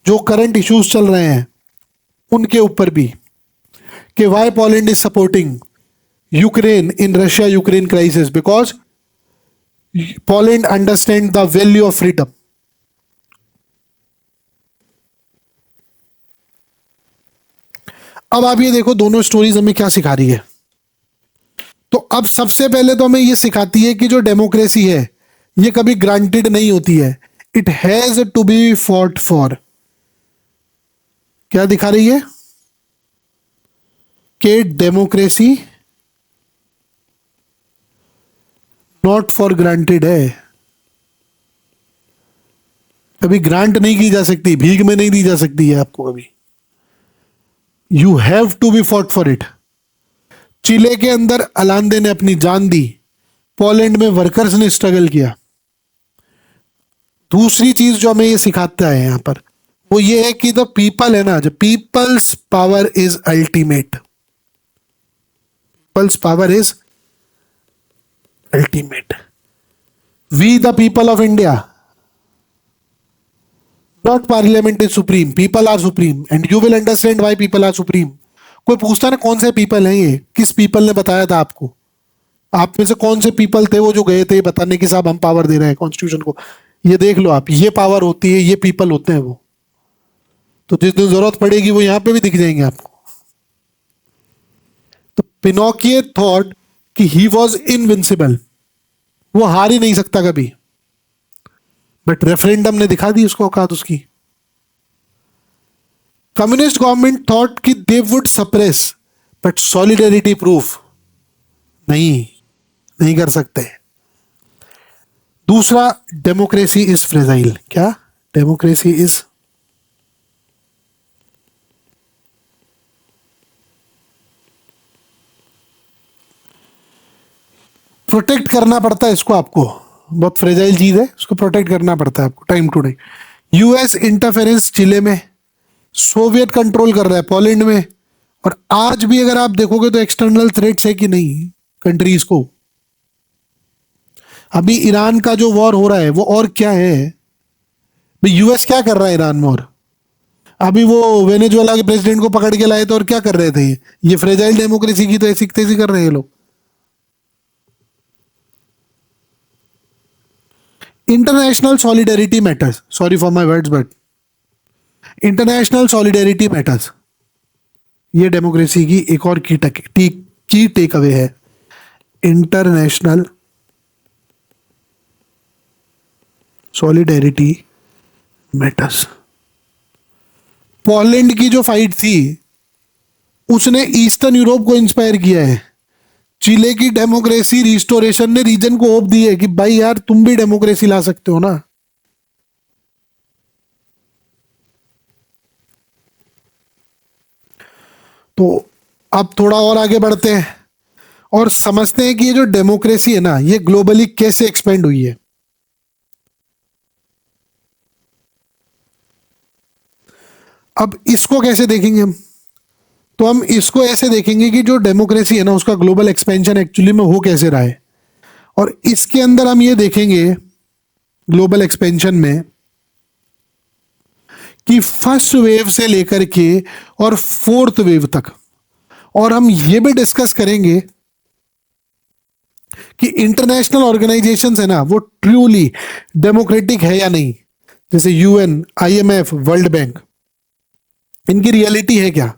जो करंट इश्यूज चल रहे हैं उनके ऊपर भी, कि why Poland is supporting Ukraine in Russia Ukraine crisis, because Poland understand the value of freedom. अब आप ये देखो दोनों स्टोरीज हमें क्या सिखा रही है। तो अब सबसे पहले तो हमें ये सिखाती है कि जो डेमोक्रेसी है ये कभी ग्रांटेड नहीं होती है, it has to be fought for. क्या दिखा रही है? कि डेमोक्रेसी नॉट फॉर ग्रांटेड है, कभी ग्रांट नहीं की जा सकती, भीख में नहीं दी जा सकती है आपको कभी। You have to be fought for it. Chile के अंदर अलांदे ने अपनी जान दी, पोलैंड में वर्कर्स ने स्ट्रगल किया। दूसरी चीज जो हमें ये सिखाता है यहां पर वो ये है कि द पीपल है ना, जो people's power is ultimate, people's power is ultimate. We the people of India, not parliament is supreme, people are supreme and you will understand why people are supreme. कोई पूछता ना कौन से पीपल हैं ये, किस पीपल ने बताया था आपको, आप में से कौन से पीपल थे वो जो गए थे बताने की साहब हम पावर दे रहे हैं कॉन्स्टिट्यूशन को, ये देख लो आप, ये पावर होती है, ये पीपल होते हैं वो। तो जिस दिन जरूरत पड़ेगी वो यहां पे भी दिख जाएंगे आपको। तो पिनोकियो थॉट कि ही वॉज इनविंसिबल, वो हार ही नहीं सकता कभी, बट रेफरेंडम ने दिखा दी उसको औकात उसकी। कम्युनिस्ट गवर्नमेंट थॉट कि they would suppress, but solidarity proof नहीं, नहीं कर सकते। दूसरा, डेमोक्रेसी इज फ्रेजाइल। क्या? डेमोक्रेसी इज प्रोटेक्ट करना पड़ता है इसको, आपको बहुत फ्रेजाइल चीज है, इसको प्रोटेक्ट करना पड़ता है आपको time to time. US interference Chile में, सोवियत कंट्रोल कर रहा है पोलैंड में, और आज भी अगर आप देखोगे तो एक्सटर्नल थ्रेट्स है कि नहीं कंट्रीज को। अभी ईरान का जो वॉर हो रहा है वो और क्या है, यूएस क्या कर रहा है ईरान में, और अभी वो वेनेजुएला के प्रेसिडेंट को पकड़ के लाए थे और क्या कर रहे थे, ये फ्रेजाइल डेमोक्रेसी की तो ऐसी तेजी कर रहे हैं लोग। International solidarity matters, sorry for my words but international solidarity matters, ये डेमोक्रेसी की एक और की टेक अवे है। International solidarity matters. पोलैंड की जो फाइट थी उसने ईस्टर्न यूरोप को इंस्पायर किया है। चिले की डेमोक्रेसी रिस्टोरेशन ने रीजन को होप दी है कि भाई यार तुम भी डेमोक्रेसी ला सकते हो ना। तो अब थोड़ा और आगे बढ़ते हैं और समझते हैं कि ये जो डेमोक्रेसी है ना, ये ग्लोबली कैसे एक्सपेंड हुई है। अब इसको कैसे देखेंगे हम, तो हम इसको ऐसे देखेंगे कि जो डेमोक्रेसी है ना उसका ग्लोबल एक्सपेंशन एक्चुअली में हो कैसे रहा है, और इसके अंदर हम ये देखेंगे ग्लोबल एक्सपेंशन में कि फर्स्ट वेव से लेकर के और फोर्थ वेव तक, और हम ये भी डिस्कस करेंगे कि इंटरनेशनल ऑर्गेनाइजेशंस है ना वो ट्रूली डेमोक्रेटिक है या नहीं, जैसे यूएन, आईएमएफ, वर्ल्ड बैंक, इनकी रियलिटी है क्या।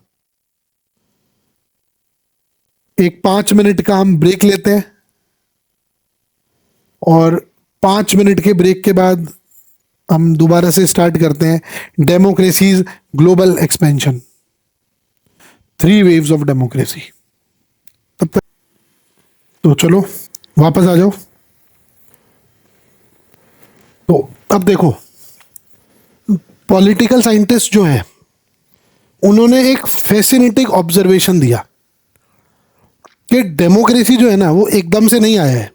एक 5 मिनट का हम ब्रेक लेते हैं और 5 मिनट के ब्रेक के बाद हम दोबारा से स्टार्ट करते हैं democracies global expansion, 3 waves of democracy. तब तक तो चलो वापस आ जाओ। तो अब देखो, पॉलिटिकल साइंटिस्ट जो है उन्होंने एक फैसिनेटिंग ऑब्जर्वेशन दिया कि डेमोक्रेसी जो है ना वो एकदम से नहीं आया है,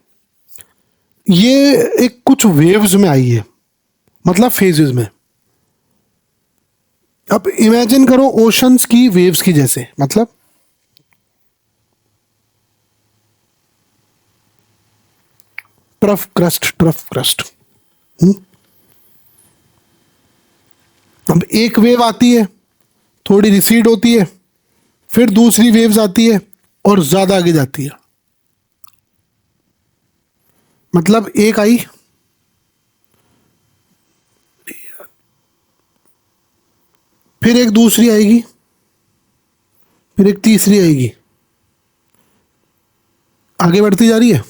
ये एक कुछ वेव्स में आई है, मतलब फेजेस में। अब इमेजिन करो ओशंस की वेव्स की जैसे, मतलब ट्रफ क्रस्ट। अब एक वेव आती है, थोड़ी रिसीड होती है, फिर दूसरी वेव्स आती है और ज्यादा आगे जाती है। मतलब एक आई, फिर एक दूसरी आएगी, फिर एक तीसरी आएगी, आगे बढ़ती जा रही है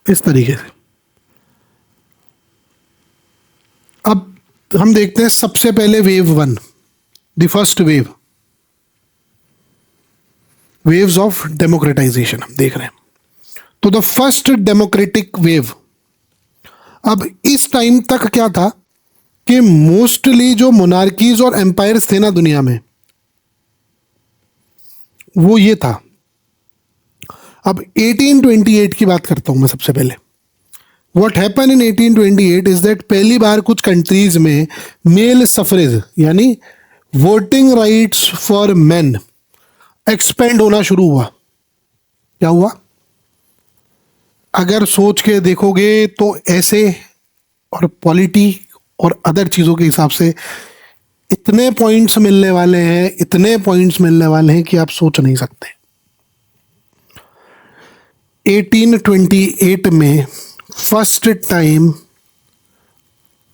इस तरीके से। अब हम देखते हैं सबसे पहले wave 1, the first wave, waves of democratisation हम देख रहे हैं। तो द फर्स्ट डेमोक्रेटिक वेव, अब इस टाइम तक क्या था कि मोस्टली जो मोनार्कीज और एम्पायर्स थे ना दुनिया में, वो ये था। अब 1828 की बात करता हूं मैं सबसे पहले। What happened in 1828 is that पहली बार कुछ कंट्रीज में मेल सफरेज यानी voting rights for main expand होना शुरू हुआ। क्या हुआ? अगर सोच के देखोगे तो ऐसे और पॉलिटी और अदर चीज़ों के हिसाब से इतने पॉइंट्स मिलने वाले हैं, इतने पॉइंट्स मिलने वाले हैं कि आप सोच नहीं सकते। 1828 में first time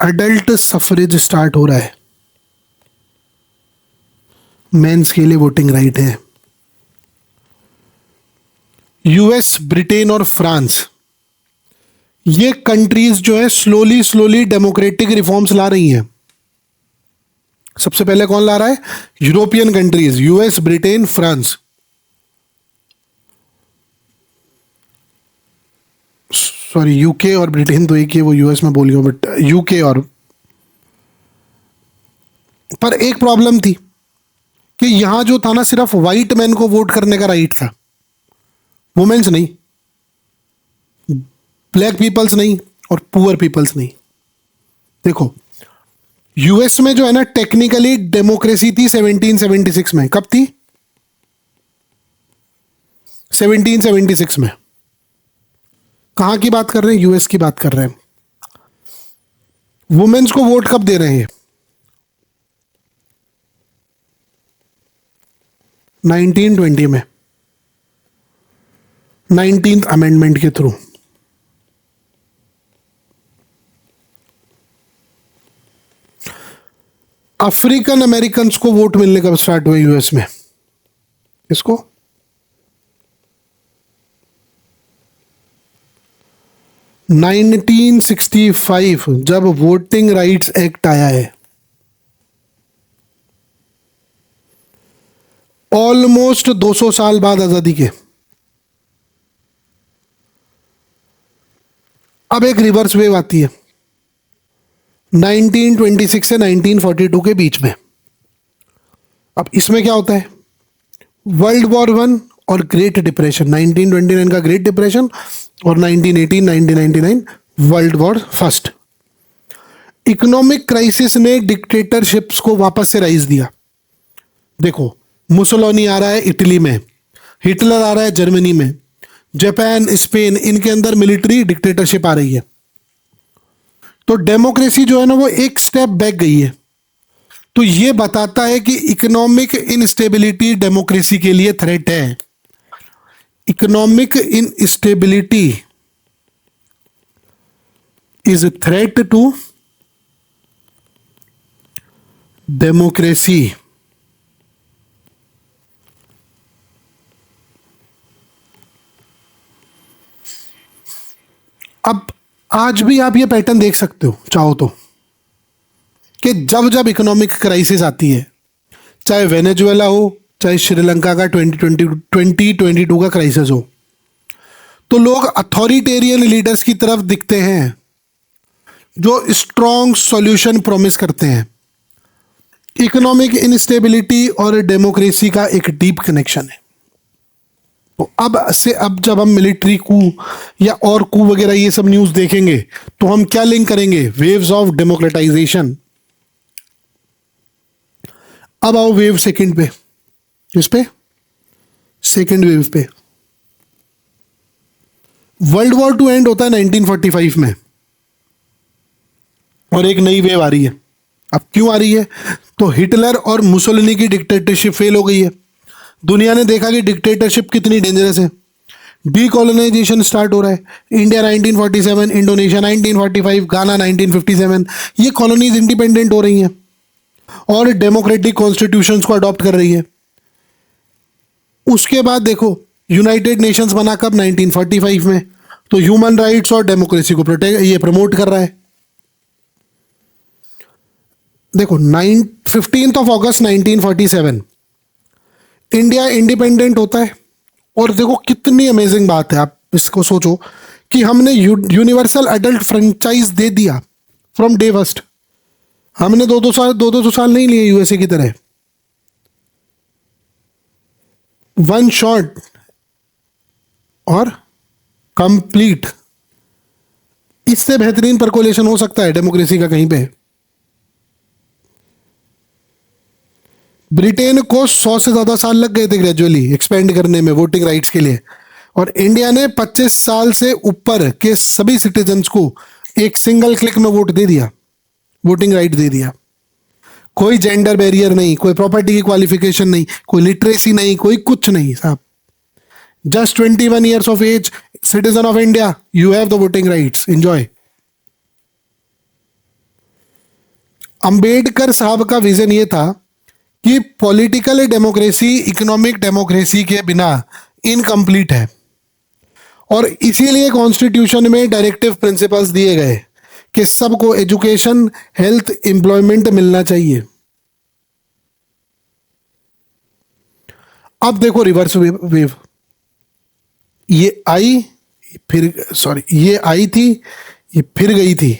adult suffrage start हो रहा है, मेंस के लिए वोटिंग राइट है। यूएस, ब्रिटेन और फ्रांस, ये कंट्रीज जो है स्लोली स्लोली डेमोक्रेटिक रिफॉर्म्स ला रही हैं। सबसे पहले कौन ला रहा है? European countries, US, Britain, France. Sorry, UK और ब्रिटेन तो एक ही, वो यूएस में बोल गया, बट यूके और, पर एक प्रॉब्लम थी कि यहां जो था ना, सिर्फ व्हाइट मैन को वोट करने का राइट था, वुमेन्स नहीं, ब्लैक पीपल्स नहीं और पुअर पीपल्स नहीं। देखो, यूएस में जो है ना, टेक्निकली डेमोक्रेसी थी 1776 में। कब थी? 1776 में। कहां की बात कर रहे हैं? यूएस की बात कर रहे हैं। वुमेन्स को वोट कब दे रहे हैं? 1920 में, 19th अमेंडमेंट के थ्रू। अफ्रीकन अमेरिकन को वोट मिलने कब स्टार्ट हुए यूएस में? इसको 1965, जब वोटिंग राइट्स एक्ट आया है। ऑलमोस्ट 200 साल बाद आजादी के। अब एक रिवर्स वेव आती है 1926 से 1942 के बीच में। अब इसमें क्या होता है? वर्ल्ड वॉर वन और ग्रेट डिप्रेशन, 1929 का ग्रेट डिप्रेशन और 1918-1999 world war first. Economic crisis ने डिक्टेटरशिप्स को वापस से राइज दिया। देखो, मुसोलिनी आ रहा है इटली में, हिटलर आ रहा है जर्मनी में, जापान, स्पेन, इनके अंदर मिलिट्री डिक्टेटरशिप आ रही है। तो डेमोक्रेसी जो है ना, वो एक स्टेप बैक गई है। तो ये बताता है कि इकोनॉमिक इनस्टेबिलिटी डेमोक्रेसी के लिए थ्रेट है। Economic instability is a threat to democracy। अब आज भी आप ये पैटर्न देख सकते हो चाहो तो, कि जब जब इकोनॉमिक क्राइसिस आती है, चाहे वेनेजुएला हो, चाहे श्रीलंका का 2022 का क्राइसिस हो, तो लोग अथॉरिटेरियन लीडर्स की तरफ दिखते हैं जो स्ट्रॉन्ग सॉल्यूशन प्रॉमिस करते हैं। इकोनॉमिक इनस्टेबिलिटी और डेमोक्रेसी का एक डीप कनेक्शन है। तो अब जब हम मिलिट्री कू या और कू वगैरह ये सब न्यूज़ देखेंगे, तो हम क्या लिंक करेंगे? Waves of democratisation. अब आओ वेव सेकंड पे, इस पे सेकंड वेव पे। वर्ल्ड वॉर टू एंड होता है 1945 में, और एक नई वेव आ रही है। अब क्यों आ रही है? तो हिटलर और मुसोलिनी की डिक्टेटरशिप फेल हो गई है। दुनिया ने देखा कि डिक्टेटरशिप कितनी डेंजरस है। डीकोलोनाइजेशन स्टार्ट हो रहा है। इंडिया 1947, इंडोनेशिया 1945, गाना 1957, ये कॉलोनीज इंडिपेंडेंट हो रही हैं और डेमोक्रेटिक कॉन्स्टिट्यूशंस को अडॉप्ट कर रही है। उसके बाद देखो, यूनाइटेड नेशंस बना कब? 1945 में। तो ह्यूमन राइट्स और डेमोक्रेसी को प्रमोट कर रहा है। देखो, 15th of August 1947 India independent होता है। और देखो कितनी अमेजिंग बात है, आप इसको सोचो कि हमने यूनिवर्सल एडल्ट फ्रेंचाइज दे दिया फ्रॉम डे फर्स्ट। हमने दो दो साल नहीं लिए यूएसए की तरह। वन शॉट और कंप्लीट। इससे बेहतरीन परकोलेशन हो सकता है डेमोक्रेसी का कहीं पे? ब्रिटेन को 100 से ज्यादा साल लग गए थे ग्रेजुअली एक्सपेंड करने में वोटिंग राइट्स के लिए, और इंडिया ने 25 साल से ऊपर के सभी सिटीजन्स को एक सिंगल क्लिक में वोट दे दिया, वोटिंग राइट दे दिया। कोई जेंडर बैरियर नहीं, कोई प्रॉपर्टी की क्वालिफिकेशन नहीं, कोई लिटरेसी नहीं, कोई कुछ नहीं साहब। Just 21 years of age, citizen of India, you have the voting rights, enjoy. Ambedkar साहब का विजन ये था कि पॉलिटिकल डेमोक्रेसी इकोनॉमिक डेमोक्रेसी के बिना इनकम्प्लीट है, और इसीलिए कॉन्स्टिट्यूशन में डायरेक्टिव प्रिंसिपल्स दिए गए कि सबको एजुकेशन, हेल्थ, एम्प्लॉयमेंट मिलना चाहिए। अब देखो रिवर्स वेव, ये आई फिर, सॉरी, ये आई थी, ये फिर गई थी।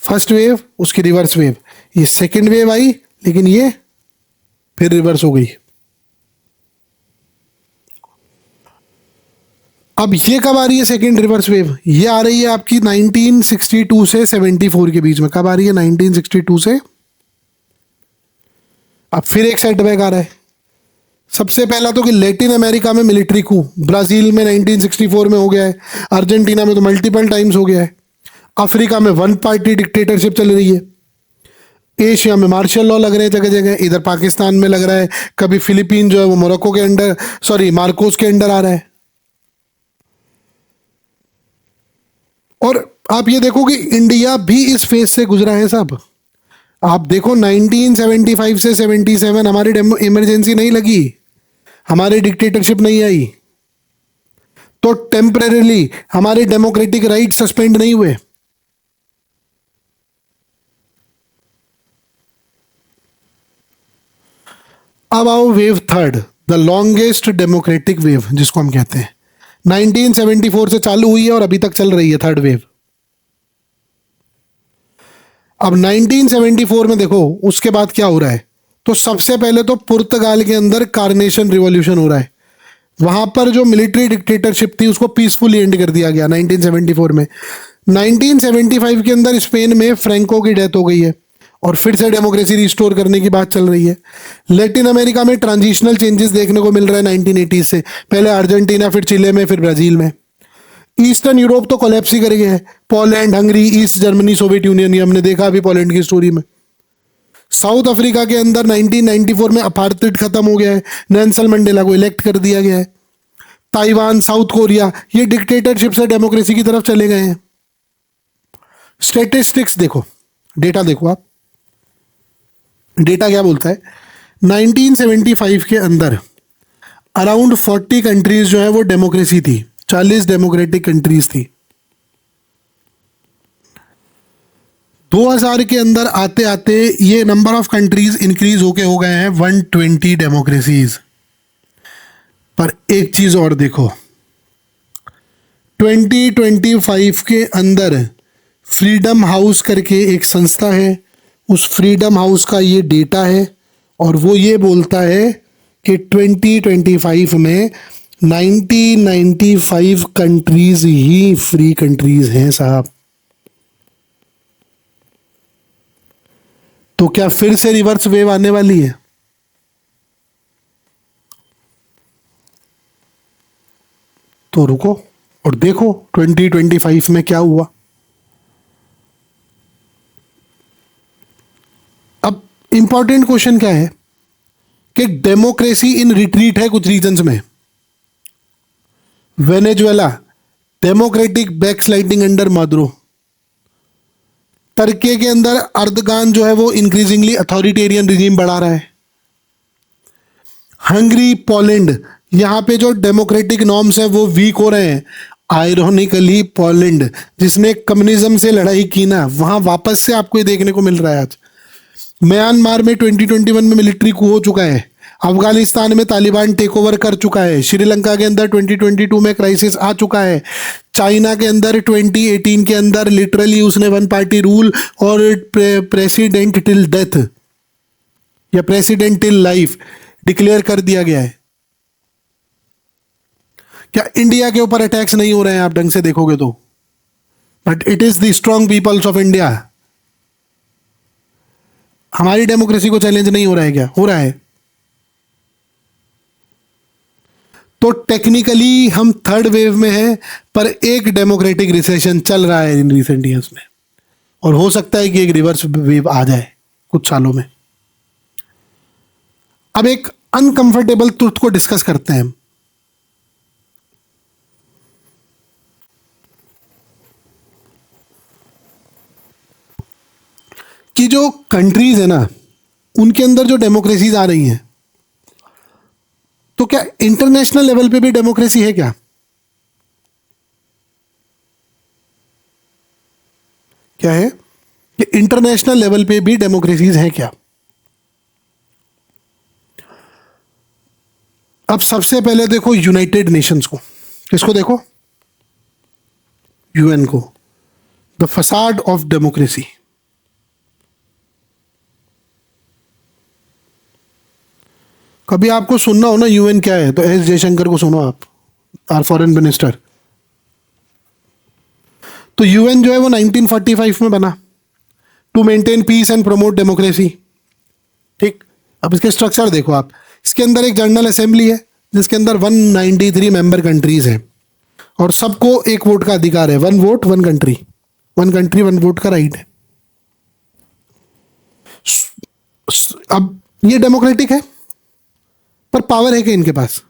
फर्स्ट वेव, उसकी रिवर्स वेव, ये सेकंड वेव आई, लेकिन ये फिर रिवर्स हो गई। अब ये कब आ रही है सेकंड रिवर्स वेव? ये आ रही है आपकी 1962 से 74 के बीच में। कब आ रही है? 1962 से। अब फिर एक सेटबैक आ रहा है। सबसे पहला तो कि लैटिन अमेरिका में मिलिट्री कू, ब्राजील में 1964 में हो गया है, अर्जेंटीना में तो मल्टीपल टाइम्स हो गया है, अफ्रीका में वन पार्टी डिक्टेटरशिप चल रही है, एशिया में मार्शल लॉ लग रहे हैं जगह जगह, इधर पाकिस्तान में लग रहा है, कभी फिलीपीन जो है वो मोरक्को के अंडर, सॉरी मार्कोस के अंडर आ रहा है। और आप ये देखो कि इंडिया भी इस फेज से गुजरा है साहब। आप देखो 1975 से 77 हमारी इमरजेंसी नहीं लगी, हमारी डिक्टेटरशिप नहीं आई, तो टेम्परेरीली हमारे डेमोक्रेटिक राइट सस्पेंड नहीं हुए। अब आओ wave third, the longest democratic wave जिसको हम कहते हैं, 1974 से चालू हुई है और अभी तक चल रही है थर्ड वेव। अब 1974 में देखो उसके बाद क्या हो रहा है, तो सबसे पहले तो पुर्तगाल के अंदर कार्नेशन रिवॉल्यूशन हो रहा है। वहां पर जो मिलिट्री डिक्टेटरशिप थी उसको पीसफुली एंड कर दिया गया 1974 में। 1975 के अंदर स्पेन में फ्रैंको की डेथ हो गई है और फिर से डेमोक्रेसी रिस्टोर करने की बात चल रही है। लैटिन अमेरिका में ट्रांजिशनल चेंजेस देखने को मिल रहा है 1980 से, पहले अर्जेंटीना, फिर चिले में, फिर ब्राजील में। ईस्टर्न यूरोप तो कोलैप्स ही कर गया है, Poland, Hungary, east Germany, Soviet union, ये हमने देखा अभी पोलैंड की स्टोरी में। साउथ अफ्रीका के अंदर 1994 में अपार्थाइड खत्म हो गया है, नेल्सन मंडेला को इलेक्ट कर दिया गया है। ताइवान, साउथ कोरिया, ये डिक्टेटरशिप से डेमोक्रेसी की तरफ चले गए हैं। स्टैटिस्टिक्स देखो, डेटा देखो आप, डेटा क्या बोलता है। 1975 के अंदर अराउंड 40 कंट्रीज जो है वो डेमोक्रेसी थी, 40 डेमोक्रेटिक कंट्रीज थी। 2000 के अंदर आते आते ये नंबर ऑफ कंट्रीज इंक्रीज होके हो गए हैं 120 डेमोक्रेसीज। पर एक चीज और देखो, 2025 के अंदर फ्रीडम हाउस करके एक संस्था है, उस फ्रीडम हाउस का ये डेटा है और वो ये बोलता है कि 2025 में 95 कंट्रीज ही फ्री कंट्रीज हैं साहब। तो क्या फिर से रिवर्स वेव आने वाली है? तो रुको और देखो 2025 में क्या हुआ। अब इंपॉर्टेंट क्वेश्चन क्या है कि डेमोक्रेसी इन रिट्रीट है कुछ रीजन्स में। Venezuela, democratic backsliding under Maduro. Turkey के अंदर अर्दगान जो है वो इंक्रीजिंगली अथॉरिटेरियन रिजीम बढ़ा रहा है। हंगरी, पोलैंड, यहां पे जो डेमोक्रेटिक नॉर्म्स है वो वीक हो रहे हैं। आयरोनिकली पोलैंड जिसने कम्युनिज्म से लड़ाई की ना, वहां वापस से आपको ये देखने को मिल रहा है आज। म्यांमार में 2021 में मिलिट्री कू हो चुका है। अफगानिस्तान में तालिबान टेक ओवर कर चुका है। श्रीलंका के अंदर 2022 में क्राइसिस आ चुका है। चाइना के अंदर 2018 के अंदर लिटरली उसने वन पार्टी रूल और प्रेसिडेंट टिल डेथ या प्रेसिडेंट टिल लाइफ डिक्लेयर कर दिया गया है। क्या इंडिया के ऊपर अटैक्स नहीं हो रहे हैं आप ढंग से देखोगे तो? But it is the strong peoples of India. हमारी डेमोक्रेसी को चैलेंज नहीं हो रहा है क्या? हो रहा है। तो टेक्निकली हम थर्ड वेव में हैं, पर एक डेमोक्रेटिक रिसेशन चल रहा है इन रिसेंट ईयर्स में, और हो सकता है कि एक रिवर्स वेव आ जाए कुछ सालों में। अब एक अनकंफर्टेबल ट्रुथ को डिस्कस करते हैं हम। कि जो कंट्रीज है ना, उनके अंदर जो डेमोक्रेसीज आ रही हैं, तो क्या इंटरनेशनल लेवल पे भी डेमोक्रेसी है क्या? क्या है कि इंटरनेशनल लेवल पे भी डेमोक्रेसीज है क्या? अब सबसे पहले देखो यूनाइटेड नेशंस को। किसको देखो? यूएन को, द फसाड ऑफ डेमोक्रेसी। कभी आपको सुनना हो ना यूएन क्या है, तो एस जयशंकर को सुनो आप, आर फॉरेन मिनिस्टर। तो यूएन जो है वो 1945 में बना, to maintain peace and promote democracy. ठीक, अब इसके स्ट्रक्चर देखो आप। इसके अंदर एक जनरल असेंबली है जिसके अंदर 193 मेंबर कंट्रीज हैं, और सबको एक वोट का अधिकार है। One vote one country, one country one vote का राइट है। अब ये डेमोक्रेटिक है, पर पावर है कि इनके पास?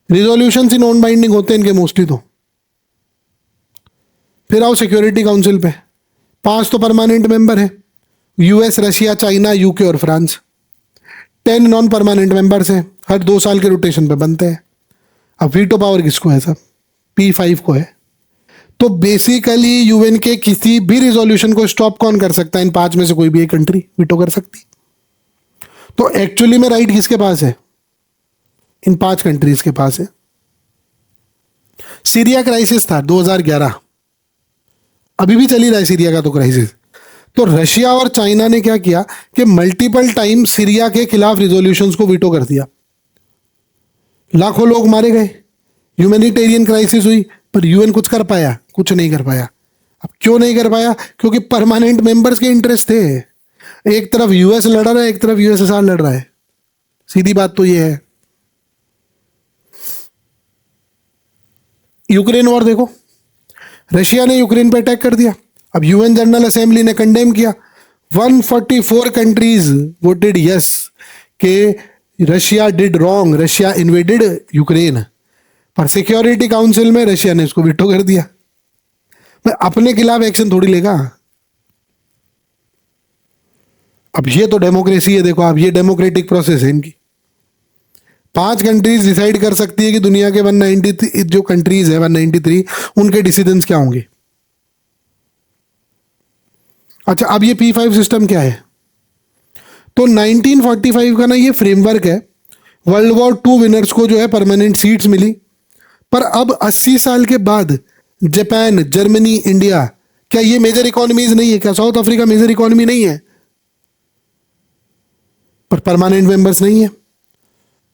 रिजोल्यूशन इन नॉन बाइंडिंग होते हैं इनके मोस्टली। तो फिर आओ सिक्योरिटी काउंसिल पे, 5 तो परमानेंट मेंबर है, यूएस, रशिया, चाइना, यूके और फ्रांस। 10 नॉन परमानेंट मेंबर्स हैं, हर 2 साल के रोटेशन पे बनते हैं। अब वीटो पावर किसको है? सब P5 को है। तो बेसिकली यूएन के किसी भी रिजोल्यूशन को स्टॉप कौन कर सकता है? इन 5 में से कोई भी एक कंट्री वीटो कर सकती। तो एक्चुअली में राइट किसके पास है? इन 5 कंट्रीज के पास है। सीरिया क्राइसिस था 2011, अभी भी चली रहा है सीरिया का तो क्राइसिस। तो रशिया और चाइना ने क्या किया कि मल्टीपल टाइम सीरिया के खिलाफ रिजोल्यूशंस को वीटो कर दिया। लाखों लोग मारे गए, ह्यूमैनिटेरियन क्राइसिस हुई, पर यूएन कुछ कर पाया? कुछ नहीं कर पाया। अब क्यों नहीं कर पाया? क्योंकि परमानेंट मेंबर्स के इंटरेस्ट थे। एक तरफ यूएस लड़ रहा है, एक तरफ यूएसएसआर लड़ रहा है। सीधी बात तो ये है। यूक्रेन वॉर देखो, रशिया ने यूक्रेन पे अटैक कर दिया। अब यूएन जनरल असेंबली ने कंडेम किया। 144 कंट्रीज वोटेड यस के Russia did wrong, Russia invaded Ukraine. पर सिक्योरिटी काउंसिल में रशिया ने इसको वीटो कर दिया। मैं अपने खिलाफ एक्शन थोड़ी लेगा। अब ये तो डेमोक्रेसी है। देखो आप, ये डेमोक्रेटिक प्रोसेस है इनकी। 5 कंट्रीज डिसाइड कर सकती है कि दुनिया के 193 जो कंट्रीज है, 193 उनके डिसीजंस क्या होंगे। अच्छा, अब ये P5 सिस्टम क्या है? तो 1945 का ना ये फ्रेमवर्क है। वर्ल्ड वॉर 2 विनर्स को जो है परमानेंट सीट्स मिली। पर अब 80 साल के बाद जापान, जर्मनी, इंडिया, क्या ये मेजर इकोनॉमीज नहीं है? क्या साउथ अफ्रीका मेजर इकोनॉमी नहीं है? पर परमानेंट मेंबर्स नहीं है।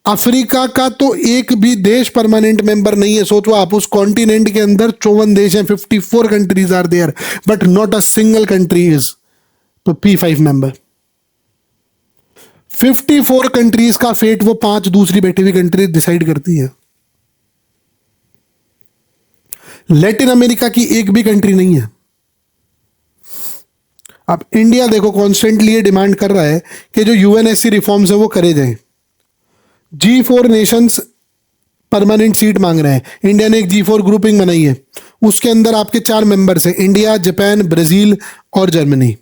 अफ्रीका का तो एक भी देश परमानेंट मेंबर नहीं है। सोचो आप, उस कॉन्टिनेंट के अंदर 54 देश हैं, 54 countries are there, but not a single country is तो P5 मेंबर। 54 कंट्रीज का फेट वो 5 दूसरी बैठी हुई कंट्रीज डिसाइड करती है। लैटिन अमेरिका की एक भी कंट्री नहीं है। अब इंडिया देखो कॉन्स्टेंटली ये डिमांड कर रहा है कि जो यूएनएससी रिफॉर्म्स है वो करे जाएं। G4 नेशंस परमानेंट सीट मांग रहे हैं। इंडिया ने एक G4 ग्रुपिंग बनाई है, उसके अंदर आपके 4 मेंबर्स हैं, इंडिया, जापान, ब्राजील और जर्मनी।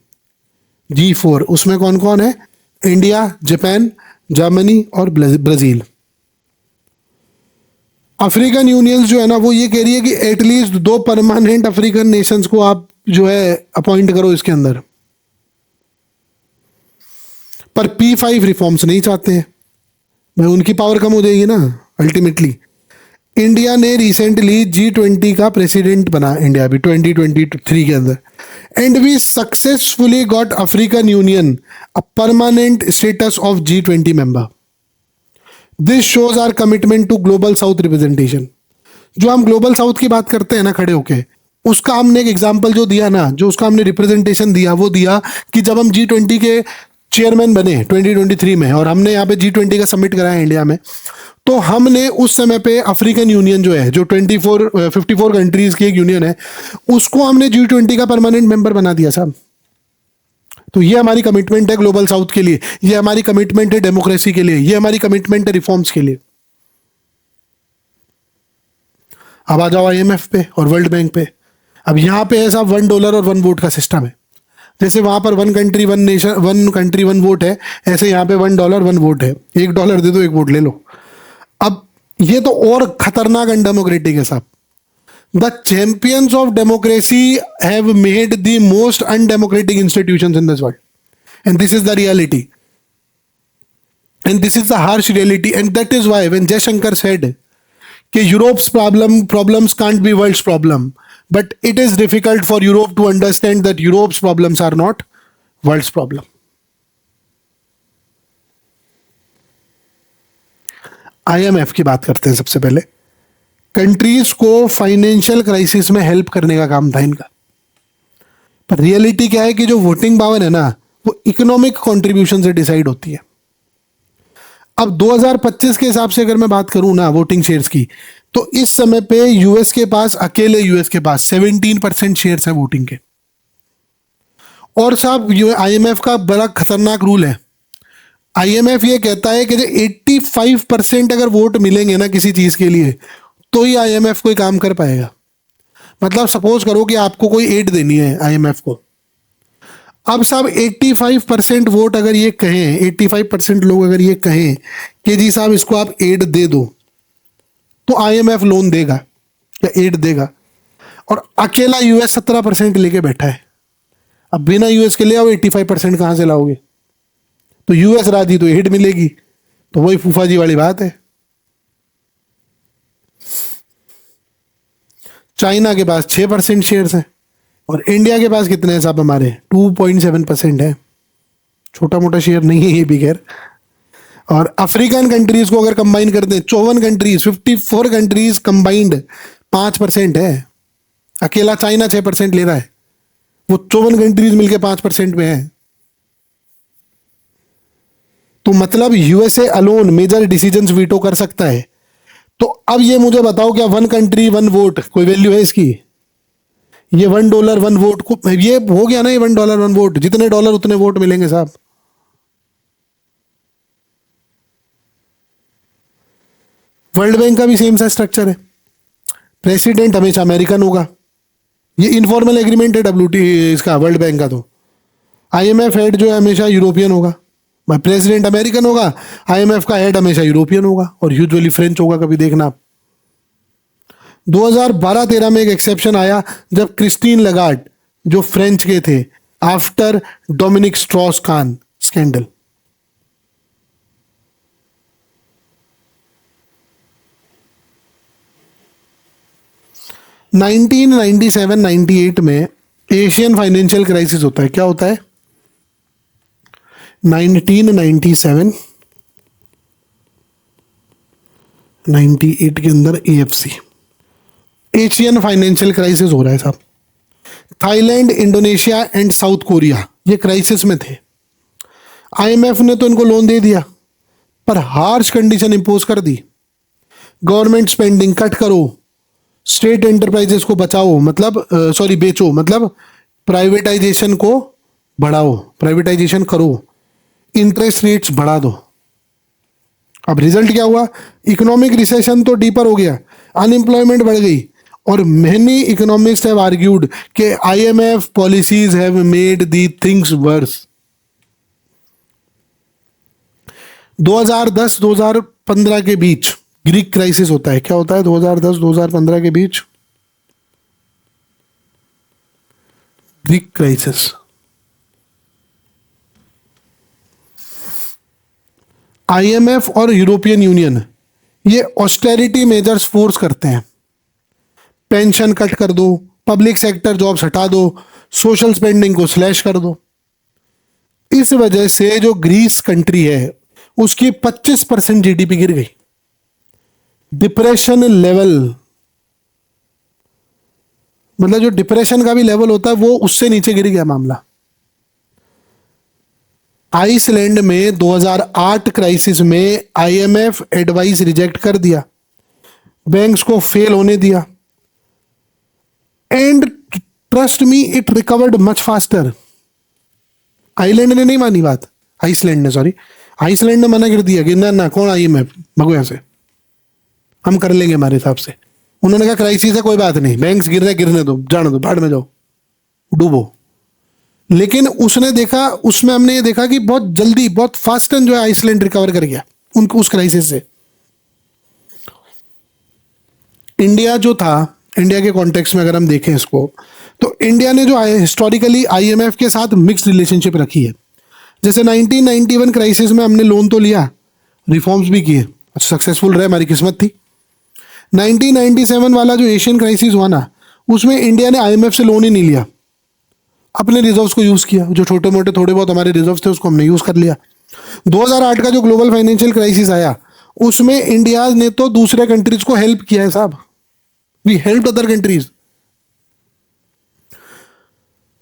G4 उसमें कौन कौन है? इंडिया, जापान, जर्मनी और ब्राजील। अफ्रीकन यूनियन जो है ना, वो ये कह रही है कि एटलीस्ट 2 परमानेंट अफ्रीकन नेशंस को आप जो है अपॉइंट करो इसके अंदर। पर P5 रिफॉर्म्स नहीं चाहते हैं भाई, उनकी पावर कम हो जाएगी ना अल्टीमेटली। इंडिया ने रिसेंटली G20 का प्रेसिडेंट बना, इंडिया भी 2023 के अंदर, and we successfully got African Union a permanent status of G20 member. This shows our commitment to global south representation. जो हम ग्लोबल साउथ की बात करते हैं ना खड़े होके, उसका हमने एक एग्जाम्पल जो दिया ना, जो उसका हमने रिप्रेजेंटेशन दिया, वो दिया कि जब हम G20 के चेयरमैन बने 2023 में, और हमने यहाँ पे G20 का समिट कराया इंडिया में, तो हमने उस समय पे अफ्रीकन यूनियन जो है, जो 54 कंट्रीज की एक यूनियन है, उसको हमने G20 का परमानेंट मेंबर बना दिया साहब। तो ये हमारी कमिटमेंट है ग्लोबल साउथ के लिए, ये हमारी कमिटमेंट है डेमोक्रेसी के लिए, ये हमारी कमिटमेंट है रिफॉर्म्स के लिए। अब आ जाओ IMF पे और वर्ल्ड बैंक पे। अब यहां पे है साहब $1 और 1 वोट का सिस्टम है। जैसे वहां पर 1 कंट्री 1 नेशन, 1 कंट्री 1 वोट है, ऐसे यहाँ पे $1 1 वोट है। $1 दे दो, 1 वोट ले लो। अब ये तो और खतरनाक अनडेमोक्रेटिक है साहब। The champions of democracy have made the most undemocratic institutions in this world, and this is the reality, and this is the harsh reality, and that is why when Jaishankar said कि Europe's problems can't be world's problem, but it is difficult for Europe to understand that Europe's problems are not world's problem. IMF की बात करते हैं सबसे पहले। Countries को financial crisis में help करने का काम था इनका, पर रियलिटी क्या है कि जो वोटिंग पावर है ना, वो इकोनॉमिक कंट्रीब्यूशन से डिसाइड होती है। अब 2025 के हिसाब से अगर मैं बात करूं ना वोटिंग शेयर्स की, तो इस समय पे यूएस के पास, अकेले यूएस के पास 17% शेयर्स है वोटिंग के। और साहब IMF का बड़ा खतरनाक रूल है। IMF ये कहता है कि 85% अगर वोट मिलेंगे ना किसी चीज के लिए, तो ही IMF कोई काम कर पाएगा। मतलब सपोज करो कि आपको कोई एड देनी है IMF को। अब साहब 85% वोट अगर ये कहें, 85% लोग अगर ये कहें कि जी साहब इसको आप एड दे दो, तो IMF लोन देगा या एड देगा। और अकेला US 17% लेके बैठा है। अब बिना US के ले आओ 85% कहां से लाओगे? तो US राजी तो एड मिलेगी। तो वही फूफा जी वाली बात है। चाइना के पास 6% शेयर्स हैं, और इंडिया के पास कितने हैं साहब? हमारे 2.7% है। छोटा मोटा शेयर नहीं है ये भी खैर। और अफ्रीकन कंट्रीज को अगर कंबाइन करते हैं, 54 कंट्रीज, 54 कंट्रीज कंबाइंड 5% है। अकेला चाइना 6% ले रहा है, वो 54 कंट्रीज मिलकर 5% में है। तो मतलब USA alone major decisions veto कर सकता है। तो अब ये मुझे बताओ, क्या 1 कंट्री 1 वोट कोई वैल्यू है इसकी? ये $1 1 वोट को, ये हो गया ना, ये $1 1 वोट, जितने डॉलर उतने वोट मिलेंगे साहब। वर्ल्ड बैंक का भी सेम सा स्ट्रक्चर है। प्रेसिडेंट हमेशा अमेरिकन होगा, ये इनफॉर्मल एग्रीमेंट है WT इसका, वर्ल्ड बैंक का। तो IMF हेड जो है हमेशा यूरोपियन होगा। प्रेसिडेंट अमेरिकन होगा, IMF का हेड हमेशा यूरोपियन होगा, और यूजुअली फ्रेंच होगा। कभी देखना आप 2012-13 में एक एक्सेप्शन आया जब क्रिस्टीन लगार्ड जो फ्रेंच के थे, आफ्टर डोमिनिक स्ट्रॉस कान स्कैंडल। नाइनटीन 97-98 में एशियन फाइनेंशियल क्राइसिस होता है। क्या होता है? 1997-98 के अंदर AFC, एशियन फाइनेंशियल क्राइसिस हो रहा है साहब। Thailand, Indonesia and south Korea ये क्राइसिस में थे। IMF ने तो इनको लोन दे दिया, पर हार्श कंडीशन इंपोज कर दी। गवर्नमेंट स्पेंडिंग कट करो, स्टेट एंटरप्राइजेस को बचाओ, मतलब बेचो, मतलब प्राइवेटाइजेशन को बढ़ाओ, प्राइवेटाइजेशन करो, इंटरेस्ट रेट्स बढ़ा दो। अब रिजल्ट क्या हुआ? इकोनॉमिक रिसेशन तो डीपर हो गया, अनएम्प्लॉयमेंट बढ़ गई, और मेनी इकोनॉमिस्ट हैव आर्ग्यूड कि IMF policies have made the things verse. 2010-2015 के बीच ग्रीक क्राइसिस होता है। क्या होता है 2010-2015 के बीच? Greek crisis. IMF और यूरोपियन यूनियन ये ऑस्टेरिटी मेजर्स फोर्स करते हैं। पेंशन कट कर दो, पब्लिक सेक्टर जॉब्स हटा दो, सोशल स्पेंडिंग को स्लैश कर दो। इस वजह से जो ग्रीस कंट्री है उसकी 25% GDP गिर गई। डिप्रेशन लेवल, मतलब जो डिप्रेशन का भी लेवल होता है वो उससे नीचे गिर गया मामला। आइसलैंड में 2008 क्राइसिस में आईएमएफ एडवाइस रिजेक्ट कर दिया, बैंक्स को फेल होने दिया, and trust me it recovered much faster. Island ने नहीं मानी बात, आइसलैंड ने, सॉरी, आइसलैंड ने मना कर दिया कि ना ना, कौन आईएमएफ, भगो यहां से, हम कर लेंगे हमारे हिसाब से। उन्होंने कहा क्राइसिस है, कोई बात नहीं, बैंक्स गिर रहे, गिरने दो, जाने दो, भाड़ में जाओ, डूबो। लेकिन उसने देखा, उसमें हमने ये देखा कि बहुत जल्दी, बहुत फास्टन जो है आइसलैंड रिकवर कर गया उनको उस क्राइसिस से। इंडिया जो था, इंडिया के कॉन्टेक्स्ट में अगर हम देखें इसको, तो इंडिया ने जो हिस्टोरिकली आईएमएफ के साथ मिक्स्ड रिलेशनशिप रखी है। जैसे 1991 क्राइसिस में हमने लोन तो लिया, रिफॉर्म्स भी किए, सक्सेसफुल रहे, हमारी किस्मत थी। 1997 वाला जो एशियन क्राइसिस हुआ ना, उसमें इंडिया ने आईएमएफ से लोन ही नहीं लिया, अपने रिजर्व्स को यूज किया, जो छोटे मोटे थोड़े बहुत हमारे रिजर्व्स थे उसको हमने यूज कर लिया। 2008 का जो ग्लोबल फाइनेंशियल क्राइसिस आया, उसमें इंडिया ने तो दूसरे कंट्रीज को हेल्प किया है साहब, वी हेल्प अदर कंट्रीज।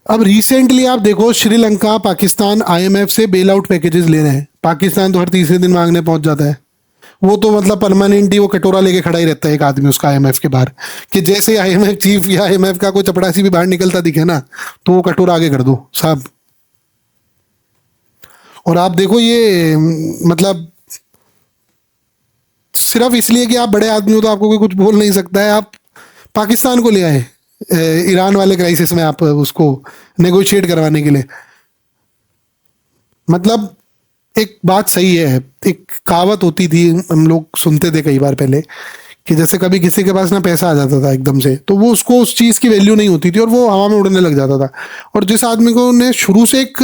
अब रिसेंटली आप देखो, श्रीलंका, पाकिस्तान आईएमएफ से बेल आउट पैकेजेस ले रहे हैं। पाकिस्तान तो हर तीसरे दिन मांगने पहुंच जाता है, वो तो मतलब परमानेंट ही वो कटोरा लेके खड़ा ही रहता है एक आदमी उसका आईएमएफ के बाहर, कि जैसे आईएमएफ चीफ या आईएमएफ का कोई चपड़ासी भी बाहर निकलता दिखे ना, तो वो कटोरा आगे कर दो साहब। और आप देखो ये मतलब सिर्फ इसलिए कि आप बड़े आदमी हो तो आपको कोई कुछ बोल नहीं सकता है। आप पाकिस्तान को ले आए ईरान वाले क्राइसिस में, आप उसको नेगोशिएट करवाने के लिए। मतलब एक बात सही है, एक कहावत होती थी, हम लोग सुनते थे कई बार पहले, कि जैसे कभी किसी के पास ना पैसा आ जाता था एकदम से, तो वो उसको उस चीज़ की वैल्यू नहीं होती थी और वो हवा में उड़ने लग जाता था। और जिस आदमी को ने शुरू से एक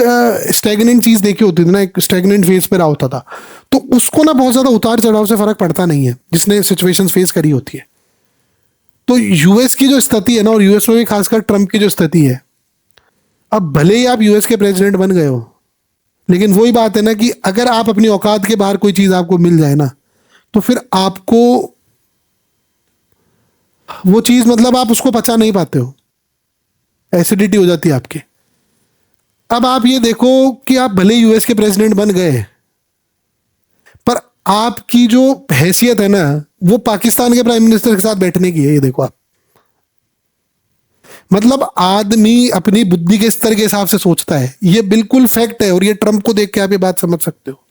स्टैग्नेंट चीज़ देखी होती थी ना, एक स्टैग्नेंट फेज पे रहा होता था, तो उसको ना बहुत ज़्यादा उतार चढ़ाव से फर्क पड़ता नहीं है, जिसने सिचुएशन फेस करी होती है। तो यूएस की जो स्थिति है ना, और यूएस में भी खासकर ट्रम्प की जो स्थिति है, अब भले ही आप यूएस के प्रेसिडेंट बन गए हो, लेकिन वही बात है ना कि अगर आप अपनी औकात के बाहर कोई चीज आपको मिल जाए ना, तो फिर आपको वो चीज, मतलब आप उसको पचा नहीं पाते हो, एसिडिटी हो जाती है आपकी। अब आप ये देखो कि आप भले यूएस के प्रेसिडेंट बन गए, पर आपकी जो हैसियत है ना, वो पाकिस्तान के प्राइम मिनिस्टर के साथ बैठने की है। ये देखो आप, मतलब आदमी अपनी बुद्धि के स्तर के हिसाब से सोचता है, ये बिल्कुल फैक्ट है। और ये ट्रंप को देख के आप ये बात समझ सकते हो।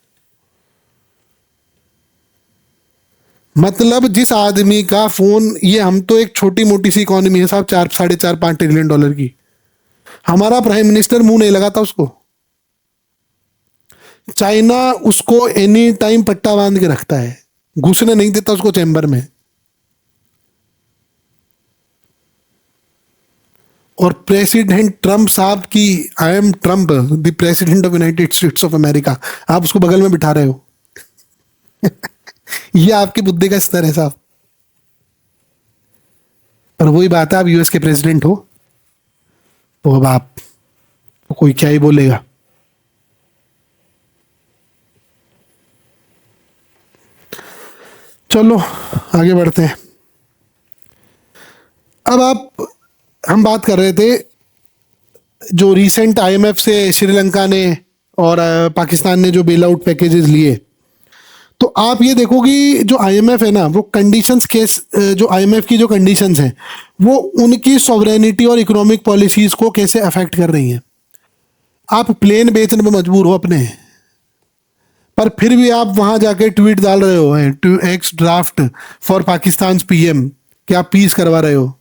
मतलब जिस आदमी का फोन, ये हम तो एक छोटी मोटी सी इकोनॉमी है साहब, 4 साढ़े 4 5 ट्रिलियन डॉलर की, हमारा प्राइम मिनिस्टर मुंह नहीं लगाता उसको। चाइना उसको एनी टाइम पट्टा बांध के रखता है, घुसने नहीं देता उसको चैम्बर में। और प्रेसिडेंट ट्रंप साहब की, I am Trump the president of United states of America, आप उसको बगल में बिठा रहे हो। ये आपकी बुद्धि का स्तर है साहब। पर वही बात है, आप यूएस के प्रेसिडेंट हो, तो अब आप तो कोई क्या ही बोलेगा। चलो आगे बढ़ते हैं। अब हम बात कर रहे थे जो रिसेंट आईएमएफ से श्रीलंका ने और पाकिस्तान ने जो बेल आउट पैकेजेस लिए, तो आप ये देखो कि जो आईएमएफ है ना, वो कंडीशंस के, जो आईएमएफ की जो कंडीशंस हैं, वो उनकी सॉवरेनिटी और इकोनॉमिक पॉलिसीज को कैसे अफेक्ट कर रही हैं। आप प्लेन बेचने में मजबूर हो अपने, पर फिर भी आप वहां जाके ट्वीट डाल रहे हो, to X draft for Pakistan PM, कि आप पीस करवा रहे हो।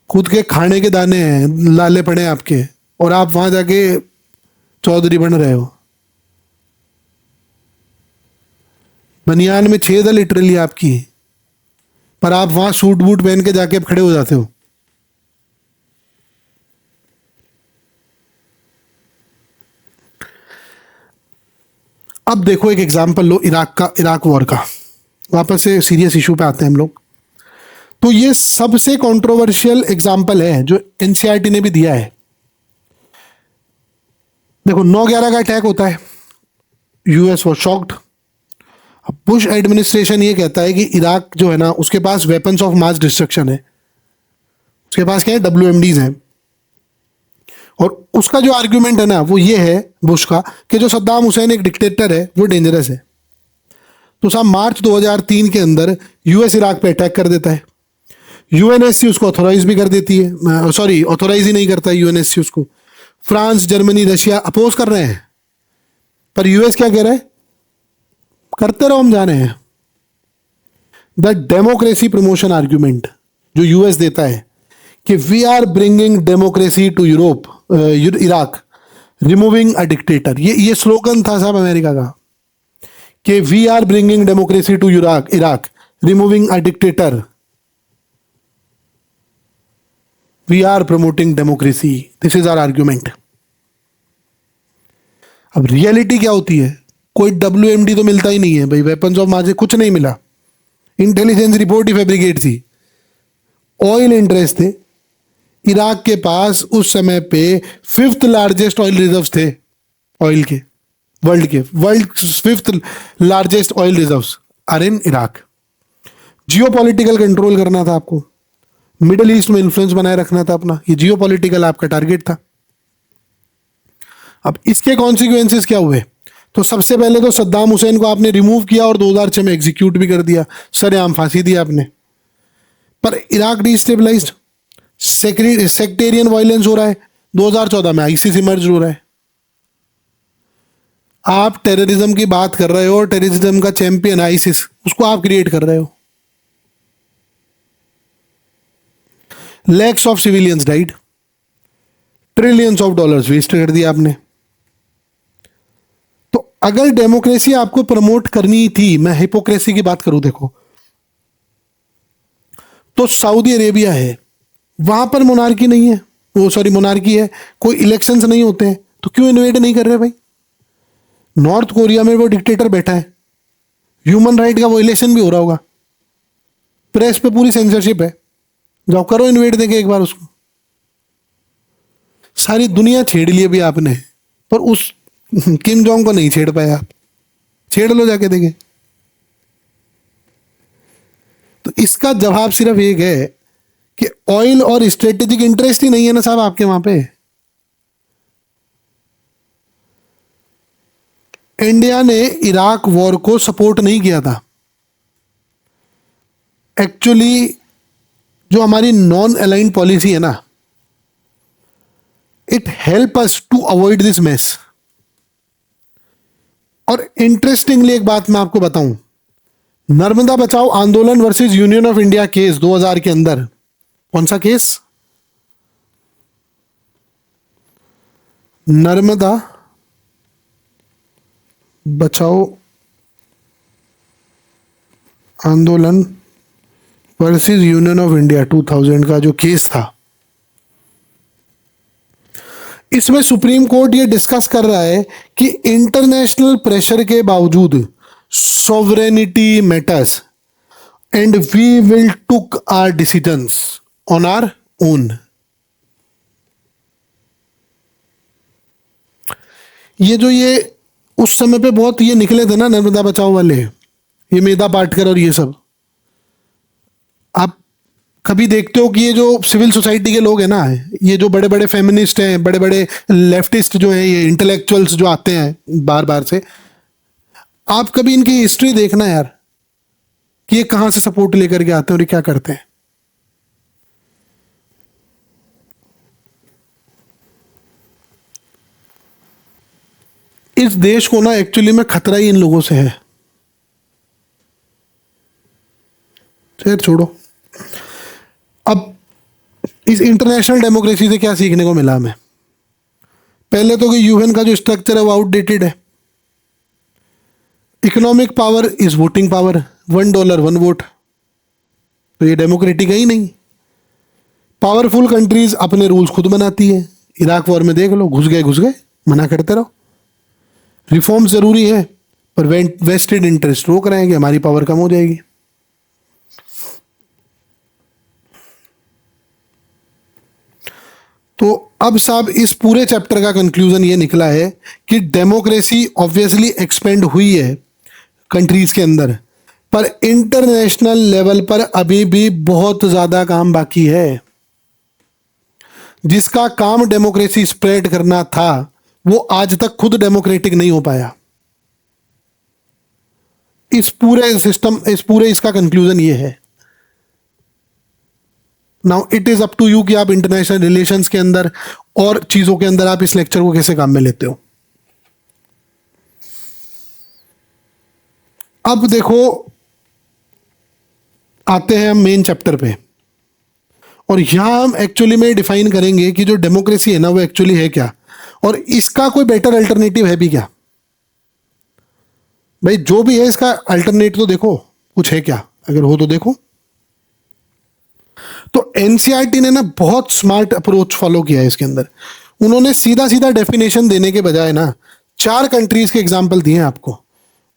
खुद के खाने के दाने हैं लाले पड़े आपके, और आप वहां जाके चौधरी बन रहे हो। बनियान में छेद है लिटरली आपकी, पर आप वहां सूट बूट पहन के जाके खड़े हो जाते हो। अब देखो एक एग्जांपल लो इराक वॉर का। वापस से सीरियस इशू पे आते हैं हम लोग। तो ये सबसे कंट्रोवर्शियल एग्जांपल है जो एनसीईआरटी ने भी दिया है। देखो 9/11 का अटैक होता है, यूएस वॉज शॉक्ड। अब बुश एडमिनिस्ट्रेशन ये कहता है कि इराक जो है ना, उसके पास वेपन्स ऑफ मास डिस्ट्रक्शन है, उसके पास क्या है, WMDs हैं। और उसका जो आर्ग्यूमेंट है ना वो ये है बुश का कि जो सद्दाम हुसैन एक डिक्टेटर है वो डेंजरस है। तो साहब मार्च 2003 के अंदर यूएस इराक पे अटैक कर देता है। यूएनएससी उसको ऑथोराइज भी कर देती है, सॉरी ऑथोराइज ही नहीं करता यूएनएससी उसको। फ्रांस, जर्मनी, रशिया अपोज कर रहे हैं, पर यूएस क्या कह रहा है, करते रहो हम जा रहे हैं। द डेमोक्रेसी प्रमोशन आर्ग्यूमेंट जो यूएस देता है कि we are bringing democracy to Europe, Iraq, removing a dictator, ये स्लोगन था साहब अमेरिका का कि we are bringing democracy to Iraq, removing a dictator, we are promoting democracy, this is our argument. अब रियलिटी क्या होती है, कोई WMD तो मिलता ही नहीं है भाई, वेपन्स ऑफ मास कुछ नहीं मिला, इंटेलिजेंस रिपोर्ट ही फैब्रिकेट थी। ऑयल इंटरेस्ट थे, इराक के पास उस समय पे 5th लार्जेस्ट ऑयल रिजर्व्स थे, ऑयल के world 5th largest oil reserves are in Iraq. Geopolitical control करना था आपको, मिडिल ईस्ट में इन्फ्लुएंस बनाए रखना था अपना, ये जियोपॉलिटिकल आपका टारगेट था। अब इसके कॉन्सिक्वेंसेस क्या हुए, तो सबसे पहले तो सद्दाम हुसैन को आपने रिमूव किया और 2006 में एग्जीक्यूट भी कर दिया, सरेआम फांसी दी आपने। पर इराक डिस्टेबलाइज्ड, सेक्टेरियन वायलेंस हो रहा है, 2014 में आईसिस इमर्ज हो रहा है। आप टेररिज्म की बात कर रहे हो और टेररिज्म का चैंपियन आईसिस, उसको आप क्रिएट कर रहे हो। Lakhs of civilians died, trillions of dollars waste कर दिया आपने। तो अगर डेमोक्रेसी आपको प्रमोट करनी थी, मैं हिपोक्रेसी की बात करूं देखो, तो सऊदी अरेबिया है, वहां पर मोनार्की नहीं है, वो सॉरी मोनार्की है, कोई इलेक्शंस नहीं होते हैं, तो क्यों इन्वेड नहीं कर रहे भाई। नॉर्थ कोरिया में वो डिक्टेटर बैठा है, ह्यूमन राइट का वायलेशन भी हो रहा होगा, प्रेस पे पूरी सेंसरशिप है, जाओ करो इन्वेड देके एक बार उसको। सारी दुनिया छेड़ ली अभी आपने, पर उस किम जोंग को नहीं छेड़ पाए आप, छेड़ लो जाके देखे। तो इसका जवाब सिर्फ एक है कि ऑयल और स्ट्रेटेजिक इंटरेस्ट ही नहीं है ना साहब आपके वहां पे। इंडिया ने इराक वॉर को सपोर्ट नहीं किया था, एक्चुअली जो हमारी नॉन अलाइंड पॉलिसी है ना, it help us to avoid this mess. और इंटरेस्टिंगली एक बात मैं आपको बताऊं, Narmada Bachao Andolan versus Union of India case 2000 के अंदर, कौन सा case, Narmada Bachao Andolan versus Union of India 2000 का जो केस था, इसमें सुप्रीम कोर्ट ये डिस्कस कर रहा है कि इंटरनेशनल प्रेशर के बावजूद sovereignty matters and we will took our decisions on our own. ये उस समय पे बहुत ये निकले थे ना नर्मदा बचाओ वाले, ये मेधा पाटकर और ये सब, आप कभी देखते हो कि ये जो सिविल सोसाइटी के लोग हैं ना, ये जो बड़े बड़े फेमिनिस्ट हैं, बड़े बड़े लेफ्टिस्ट जो हैं, ये इंटेलेक्चुअल्स जो आते हैं बार बार से, आप कभी इनकी हिस्ट्री देखना यार कि ये कहां से सपोर्ट लेकर के आते हैं और ये क्या करते हैं। इस देश को ना एक्चुअली में खतरा ही इन लोगों से है। खैर छोड़ो, अब इस इंटरनेशनल डेमोक्रेसी से क्या सीखने को मिला हमें, पहले तो कि यूएन का जो स्ट्रक्चर है वो आउटडेटेड है। Economic power is voting power, $1 1 vote, तो ये डेमोक्रेटिक है ही नहीं। पावरफुल कंट्रीज अपने रूल्स खुद बनाती है, इराक वॉर में देख लो, घुस गए, मना करते रहो। रिफॉर्म जरूरी है, पर वेस्टेड इंटरेस्ट रोक रहे हैं कि हमारी पावर कम हो जाएगी। तो अब साहब इस पूरे चैप्टर का कंक्लूजन ये निकला है कि डेमोक्रेसी ऑब्वियसली एक्सपेंड हुई है कंट्रीज के अंदर, पर इंटरनेशनल लेवल पर अभी भी बहुत ज्यादा काम बाकी है। जिसका काम डेमोक्रेसी स्प्रेड करना था, वो आज तक खुद डेमोक्रेटिक नहीं हो पाया। इस पूरे सिस्टम, इस पूरे इसका कंक्लूजन ये है। Now it is up to you कि आप इंटरनेशनल रिलेशंस के अंदर और चीजों के अंदर आप इस लेक्चर को कैसे काम में लेते हो। अब देखो, आते हैं हम मेन चैप्टर पे, और यहां हम एक्चुअली में डिफाइन करेंगे कि जो डेमोक्रेसी है ना, वो एक्चुअली है क्या, और इसका कोई बेटर अल्टरनेटिव है भी क्या। भाई जो भी है इसका अल्टरनेट तो देखो, कुछ है क्या, अगर हो तो देखो। तो एनसीईआरटी ने ना बहुत स्मार्ट अप्रोच फॉलो किया है इसके अंदर। उन्होंने सीधा सीधा डेफिनेशन देने के बजाय ना 4 कंट्रीज के एग्जाम्पल दिए हैं आपको,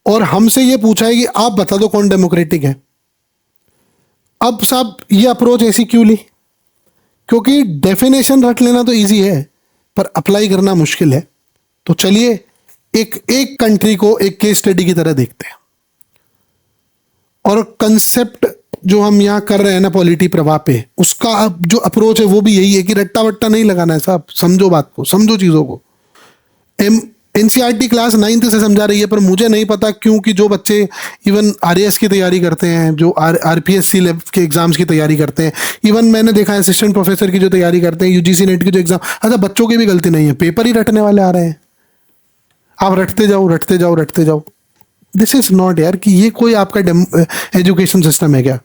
और हमसे ये पूछा है कि आप बता दो कौन डेमोक्रेटिक है। अब साहब ये अप्रोच ऐसी क्यों ली? क्योंकि डेफिनेशन रट लेना तो इजी है, पर अप्लाई करना मुश्किल है। तो चलिए एक एक कंट्री को एक केस स्टडी की तरह देखते हैं। और कंसेप्ट जो हम यहां कर रहे हैं ना पॉलिटी प्रवाह पे, उसका अब जो अप्रोच है वो भी यही है कि रट्टा वट्टा नहीं लगाना है साहब, समझो बात को, समझो चीजों को। एनसीईआरटी क्लास 9th से समझा रही है, पर मुझे नहीं पता क्योंकि जो बच्चे इवन आरएएस की तैयारी करते हैं, जो आरपीएससी लेवल के एग्जाम्स की तैयारी करते हैं, इवन मैंने देखा है असिस्टेंट प्रोफेसर की जो तैयारी करते हैं, यूजीसी नेट की जो एग्जाम, अच्छा बच्चों की भी गलती नहीं है, पेपर ही रटने वाले आ रहे हैं। आप रटते जाओ रटते जाओ रटते जाओ। दिस इज नॉट यार, कि ये कोई आपका एजुकेशन सिस्टम है क्या?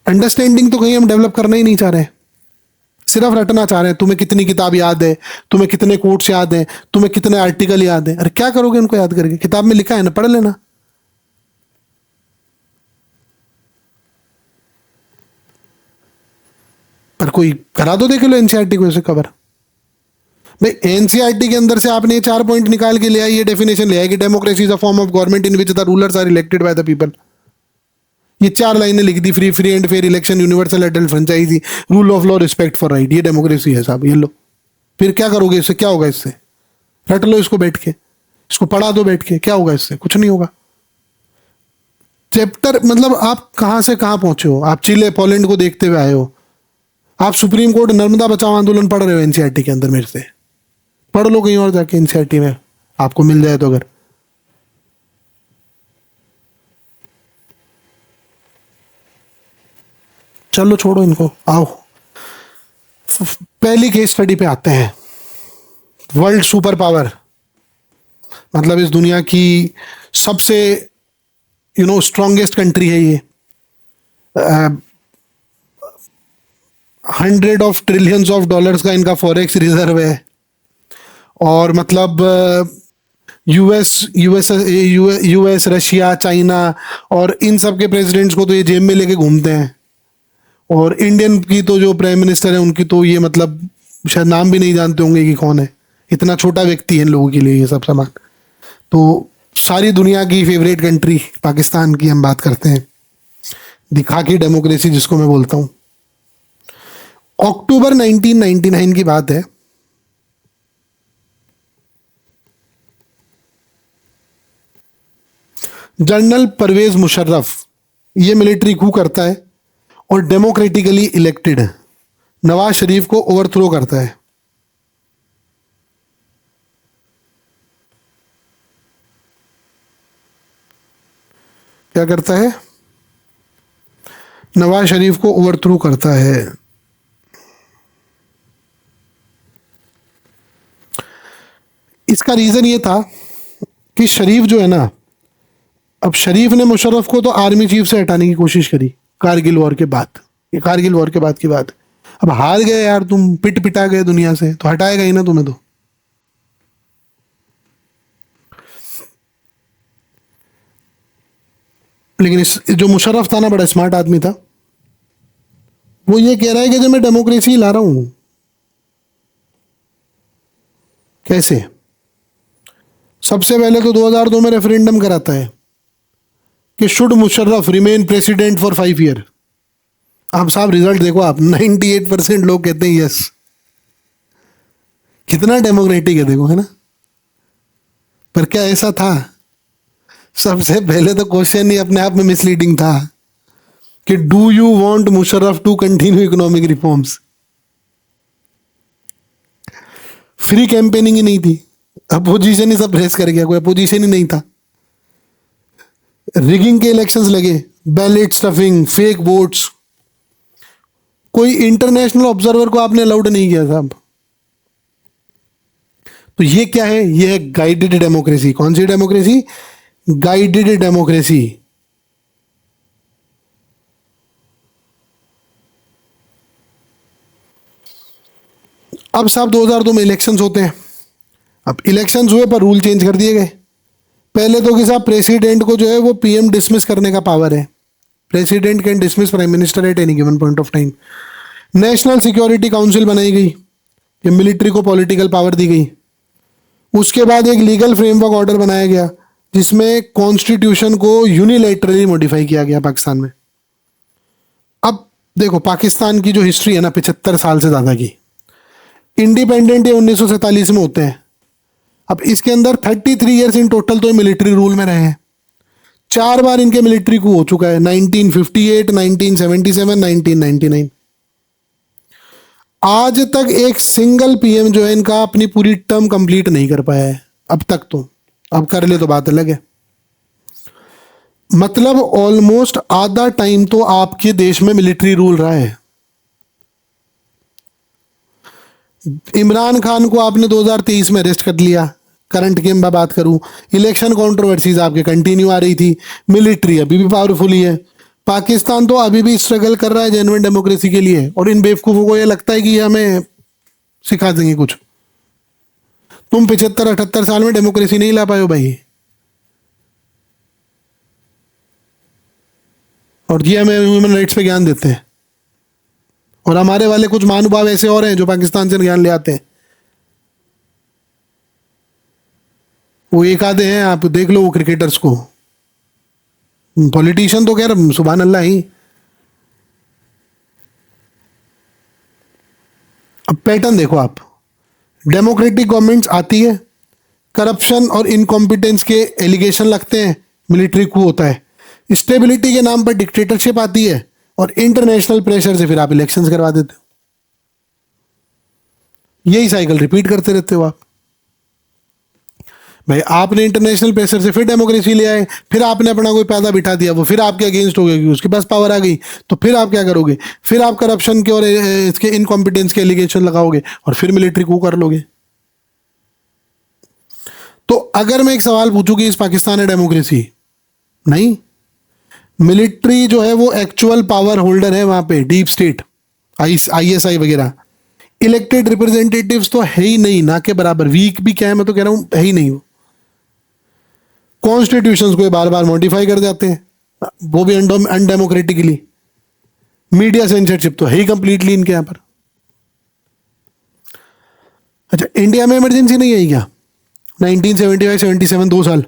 अंडरस्टैंडिंग तो कहीं हम डेवलप करना ही नहीं चाह रहे हैं, सिर्फ रटना चाह रहे हैं। तुम्हें कितनी किताब याद है, तुम्हें कितने कोट्स याद हैं, तुम्हें कितने आर्टिकल याद है। अरे क्या करोगे उनको याद करके? किताब में लिखा है ना, पढ़ लेना। पर कोई करा दो, देख लो एनसीईआरटी को ऐसे कवर। भाई एनसीईआरटी के अंदर से आपने ये 4 पॉइंट निकाल के लिया, ये डेफिनेशन लिया है कि democracy is a form of government in which the rulers are elected by the people. ये 4 लाइनें लिख दी, free free and fair election, universal adult franchise, rule of law, respect for right. ये डेमोक्रेसी है साहब, ये लो। फिर क्या करोगे इससे? क्या होगा इससे? रट लो इसको बैठ के, इसको पढ़ा दो बैठ के, क्या होगा इससे? कुछ नहीं होगा। चैप्टर मतलब आप कहां से कहां पहुंचे हो? आप चिले पोलैंड को देखते हुए आए हो, आप सुप्रीम कोर्ट नर्मदा बचाओ आंदोलन पढ़ रहे हो एनसीईआरटी के अंदर। मेरे से पढ़ लो कहीं और जाके, एनसीईआरटी में आपको मिल जाए तो। अगर चलो छोड़ो इनको, आओ पहली केस स्टडी पे आते हैं। वर्ल्ड सुपर पावर, मतलब इस दुनिया की सबसे स्ट्रॉन्गेस्ट कंट्री है ये। 100 ऑफ ट्रिलियंस ऑफ डॉलर्स का इनका फॉरेक्स रिजर्व है। और मतलब यूएस रशिया चाइना और इन सब के प्रेसिडेंट्स को तो ये जेब में लेके घूमते हैं। और इंडियन की तो जो प्राइम मिनिस्टर है उनकी तो ये मतलब शायद नाम भी नहीं जानते होंगे कि कौन है। इतना छोटा व्यक्ति है इन लोगों के लिए ये सब सामान। तो सारी दुनिया की फेवरेट कंट्री पाकिस्तान की हम बात करते हैं, दिखा की डेमोक्रेसी जिसको मैं बोलता हूँ। अक्टूबर 1999 की बात है। जनरल परवेज मुशर्रफ ये मिलिट्री कू करता है और डेमोक्रेटिकली इलेक्टेड नवाज शरीफ को ओवरथ्रो करता है। क्या करता है? नवाज शरीफ को ओवरथ्रो करता है। इसका रीजन ये था कि शरीफ जो है ना, अब शरीफ ने मुशर्रफ को तो आर्मी चीफ से हटाने की कोशिश करी कारगिल वॉर के बाद। ये कारगिल वॉर के बाद की बात है। अब हार गए यार, तुम पिट पिटा गए दुनिया से, तो हटाएगा ही ना तुम्हें तो। लेकिन इस जो मुशर्रफ था ना, बड़ा स्मार्ट आदमी था। वो ये कह रहा है कि जब मैं डेमोक्रेसी ला रहा हूं, कैसे? सबसे पहले तो 2002 में रेफरेंडम कराता है कि should Musharraf remain president for 5 year. आप साहब रिजल्ट देखो आप, 98% लोग कहते हैं यस। कितना डेमोक्रेटिक है देखो, है ना? पर क्या ऐसा था? सबसे पहले तो क्वेश्चन ही अपने आप में मिसलीडिंग था कि do you want Musharraf to continue economic reforms. Free campaigning ही नहीं थी, अपोजिशन ही सब रेस कर गया, कोई अपोजिशन ही नहीं था। रिगिंग के इलेक्शंस लगे, बैलेट स्टफिंग, फेक वोट्स, कोई इंटरनेशनल ऑब्जर्वर को आपने अलाउड नहीं किया साहब। तो ये क्या है? ये है गाइडेड डेमोक्रेसी। कौन सी डेमोक्रेसी? Guided democracy. अब साहब 2002 में इलेक्शंस होते हैं। अब इलेक्शंस हुए पर रूल चेंज कर दिए गए। पहले तो कि साहब प्रेसिडेंट को जो है वो पीएम डिसमिस करने का पावर है। President can dismiss prime minister at any given point of time. National security council बनाई गई, कि मिलिट्री को पॉलिटिकल पावर दी गई। उसके बाद एक लीगल फ्रेमवर्क ऑर्डर बनाया गया जिसमें कॉन्स्टिट्यूशन को यूनिलैटरली मॉडिफाई किया गया पाकिस्तान में। अब देखो पाकिस्तान की जो हिस्ट्री है ना 75 साल से ज़्यादा की, इंडिपेंडेंट ये 1947 में होते हैं। अब इसके अंदर 33 ईयर्स इन टोटल तो मिलिट्री रूल में रहे हैं। 4 बार इनके मिलिट्री coup हो चुका है, 1958, 1977, 1999। आज तक एक सिंगल पीएम जो है इनका अपनी पूरी टर्म कंप्लीट नहीं कर पाया है अब तक। तो अब कर ले तो बात अलग है। मतलब ऑलमोस्ट आधा टाइम तो आपके देश में मिलिट्री रूल रहा है। इमरान खान को आपने 2023 में अरेस्ट कर लिया। करंट की मैं बात करूं, इलेक्शन कंट्रोवर्सीज आपके कंटिन्यू आ रही थी, मिलिट्री अभी भी पावरफुल ही है। पाकिस्तान तो अभी भी स्ट्रगल कर रहा है जेन्युइन डेमोक्रेसी के लिए, और इन बेवकूफों को ये लगता है कि ये हमें सिखा देंगे कुछ। तुम 75-78 साल में डेमोक्रेसी नहीं ला पाए हो भाई, और ये हमें ह्यूमन राइट्स पे ज्ञान देते हैं। और हमारे वाले कुछ महानुभाव ऐसे और हैं जो पाकिस्तान से ज्ञान ले आते हैं। वो एक आधे हैं, आप देख लो वो क्रिकेटर्स को। पॉलिटिशियन तो खैर सुभान अल्लाह ही। अब पैटर्न देखो आप, डेमोक्रेटिक गवर्नमेंट्स आती है, करप्शन और इनकॉम्पिटेंस के एलिगेशन लगते हैं, मिलिट्री coup होता है। स्टेबिलिटी के नाम पर डिक्टेटरशिप आती है, और इंटरनेशनल प्रेशर से फिर आप इलेक्शंस करवा देते हो। यही साइकिल रिपीट करते रहते हो आप भाई। आपने इंटरनेशनल प्रेशर से फिर डेमोक्रेसी ले आए, फिर आपने अपना कोई पैदा बिठा दिया, वो फिर आपके अगेंस्ट हो गया, उसके पास पावर आ गई, तो फिर आप क्या करोगे? फिर आप करप्शन के और इसके इनकॉम्पिटेंस के एलिगेशन लगाओगे, और फिर मिलिट्री coup कर लोगे। तो अगर मैं एक सवाल पूछूं कि इस पाकिस्तान है डेमोक्रेसी? नहीं। मिलिट्री जो है वो एक्चुअल पावर होल्डर है वहां पे, डीप स्टेट, ISI वगैरह। इलेक्टेड रिप्रेजेंटेटिव्स तो है ही नहीं, ना के बराबर। वीक भी क्या है, मैं तो कह रहा हूं है ही नहीं। वो कॉन्स्टिट्यूशंस को बार बार मॉडिफाई कर जाते हैं, वो भी अनडेमोक्रेटिकली। मीडिया सेंसरशिप तो है ही कंप्लीटली इनके यहां पर। अच्छा, इंडिया में इमरजेंसी नहीं आई क्या? 1975-77 2 साल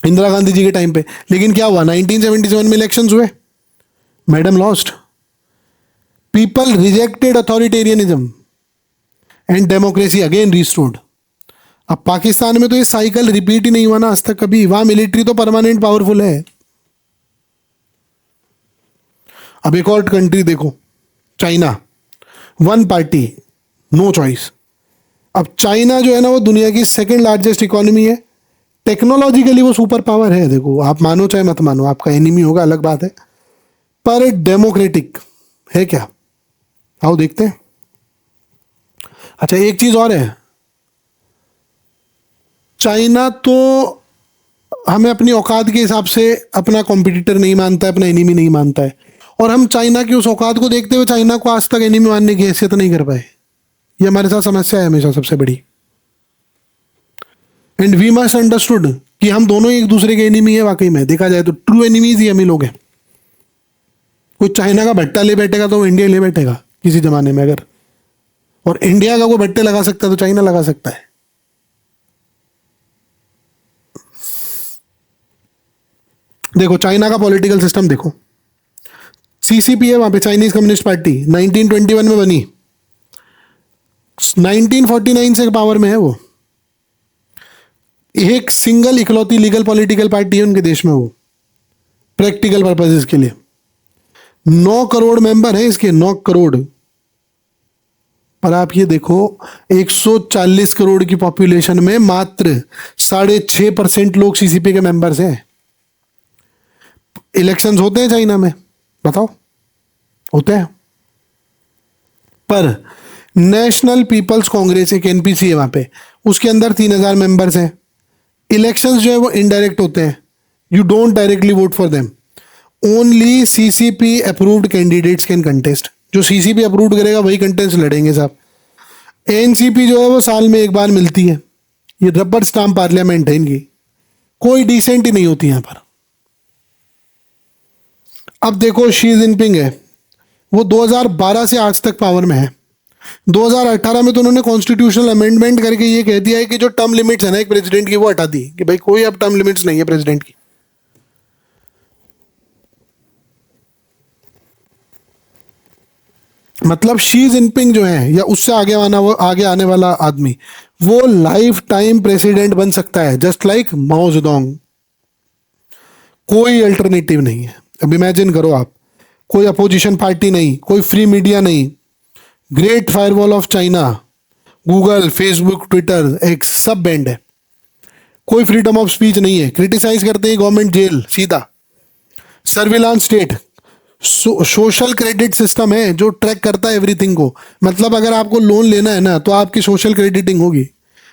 इंदिरा गांधी जी के टाइम पे। लेकिन क्या हुआ? 1977 में इलेक्शंस हुए, madam lost. People rejected authoritarianism and democracy again restored. अब पाकिस्तान में तो ये साइकिल रिपीट ही नहीं हुआ ना आज तक कभी। वहां मिलिट्री तो परमानेंट पावरफुल है। अब एक और कंट्री देखो, China, one party, no choice. अब चाइना जो है ना वो दुनिया की सेकंड लार्जेस्ट इकोनॉमी है। टेक्नोलॉजिकली वो सुपर पावर है। देखो, आप मानो चाहे मत मानो, आपका एनिमी होगा अलग बात है, पर डेमोक्रेटिक है क्या? आओ देखते हैं। अच्छा, एक चीज और है, चाइना तो हमें अपनी औकात के हिसाब से अपना कॉम्पिटिटर नहीं मानता है, अपना एनिमी नहीं मानता है। और हम चाइना की उस औकात को देखते हुए चाइना को आज तक एनिमी मानने की हैसियत नहीं कर पाए। ये हमारे साथ समस्या है हमेशा सबसे बड़ी। एंड वी मस्ट अंडरस्टूड कि हम दोनों एक दूसरे के एनिमी है। वाकई में देखा जाए तो ट्रू एनिमीज ही हम ही लोग हैं। कोई चाइना का भट्टा ले बैठेगा तो इंडिया ले बैठेगा किसी जमाने में अगर, और इंडिया का कोई भट्टे लगा सकता है तो चाइना लगा सकता है। देखो चाइना का पॉलिटिकल सिस्टम देखो, CCP है वहां पे, चाइनीज कम्युनिस्ट पार्टी, 1921 में बनी, 1949 से पावर में है वो। एक सिंगल इकलौती लीगल पॉलिटिकल पार्टी है उनके देश में वो, प्रैक्टिकल पर्पसेस के लिए। 9 करोड़ मेंबर हैं इसके, 9 करोड़। पर आप ये देखो, 140 करोड़ की पॉपुलेशन में मात्र 6.5% लोग सीसीपी के मेंबर्स हैं। इलेक्शंस होते हैं चाइना में, बताओ, होते हैं। पर नेशनल पीपल्स कांग्रेस, एक एनपीसी है वहां पे, उसके अंदर 3,000 मेंबर्स हैं। इलेक्शंस जो है वो इनडायरेक्ट होते हैं, you don't directly vote for them. Only CCP approved candidates can contest. जो सीसीपी अप्रूव करेगा वही कंटेस्ट लड़ेंगे साहब। एनसीपी जो है वो साल में एक बार मिलती है, ये रबर स्टाम्प पार्लियामेंट है इनकी, कोई डिसेंट ही नहीं होती यहां पर। अब देखो शी जिनपिंग है, वो 2012 से आज तक पावर में है। 2018 में तो उन्होंने कॉन्स्टिट्यूशनल अमेंडमेंट करके ये कह दिया है कि जो टर्म लिमिट्स है ना एक प्रेसिडेंट की, वो हटा दी कि भाई कोई अब टर्म लिमिट्स नहीं है प्रेसिडेंट की। मतलब शी जिनपिंग जो है या उससे आगे आने वाला आदमी, वो लाइफ टाइम प्रेसिडेंट बन सकता है, जस्ट लाइक माओ जेडोंग। कोई अल्टरनेटिव नहीं है। अब इमेजिन करो आप, कोई अपोजिशन पार्टी नहीं, कोई फ्री मीडिया नहीं, great firewall of China, Google, Facebook, Twitter, x सब बैंड है, कोई फ्रीडम ऑफ स्पीच नहीं है, क्रिटिसाइज करते हैं गवर्नमेंट जेल सीधा, surveillance state, social credit system है जो ट्रैक करता है एवरीथिंग को। मतलब अगर आपको लोन लेना है ना तो आपकी सोशल क्रेडिटिंग होगी।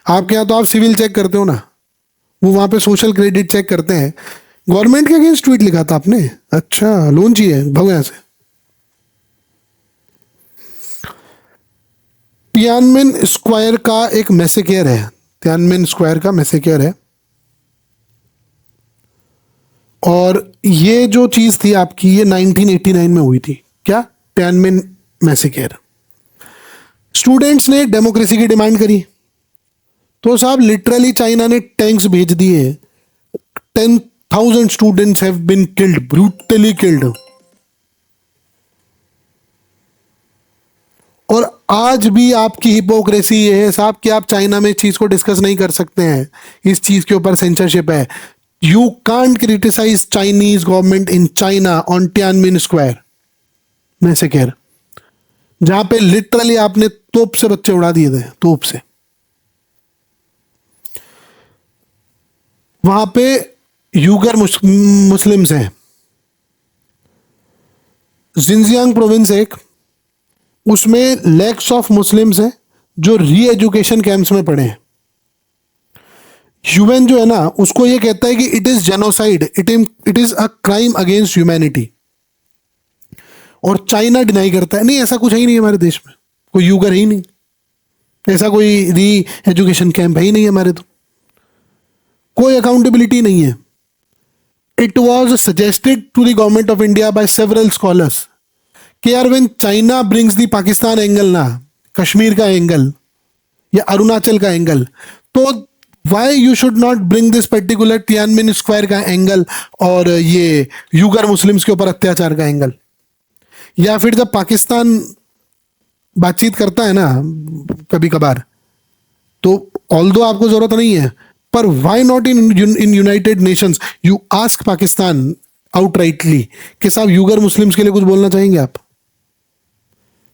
आपके यहाँ तो आप सिविल चेक करते हो ना, वो वहां पे सोशल क्रेडिट चेक करते हैं। गवर्नमेंट के अगेंस्ट ट्वीट लिखा था आपने, अच्छा लोन चाहिए, भगो यहाँ से। तियानमिन स्क्वायर का एक मैसेकेयर है, तियानमिन स्क्वायर का मैसेकेयर है, और ये जो चीज थी आपकी, ये 1989 में हुई थी। क्या? तियानमिन मैसेकेयर। स्टूडेंट्स ने डेमोक्रेसी की डिमांड करी, तो साहब लिटरली चाइना ने टैंक्स भेज दिए। 10,000 students have been killed, brutally killed. और आज भी आपकी हिपोक्रेसी ये है साहब कि आप चाइना में इस चीज को डिस्कस नहीं कर सकते हैं, इस चीज के ऊपर सेंसरशिप है। You can't criticise Chinese government in China on Tiananmen Square massacre, जहां पे लिटरली आपने तोप से बच्चे उड़ा दिए थे, तोप से। वहां पे यूगर मुस्लिम्स हैं, जिनजियांग प्रोविंस एक, उसमें लैक्स ऑफ मुस्लिम्स हैं जो री एजुकेशन कैंप्स में पड़े हैं। यूएन जो है ना, उसको ये कहता है कि it is genocide, it is a crime against humanity. और चाइना डिनाई करता है, नहीं ऐसा कुछ है ही नहीं हमारे देश में, कोई यूगर है ही नहीं, ऐसा कोई री एजुकेशन कैंप है ही नहीं हमारे, तो कोई अकाउंटेबिलिटी नहीं है। It was suggested to the government of India by several scholars कि यार when China brings the Pakistan angle ना, कश्मीर का एंगल या अरुणाचल का एंगल, तो why you should not bring this particular Tiananmen Square का एंगल और ये यूगर मुस्लिम्स के ऊपर अत्याचार का एंगल। या फिर जब पाकिस्तान बातचीत करता है ना कभी कभार, तो ऑल्दो आपको जरूरत नहीं है, पर why not in United Nations you ask Pakistan outrightly कि साहब यूगर मुस्लिम्स के लिए कुछ बोलना चाहेंगे आप?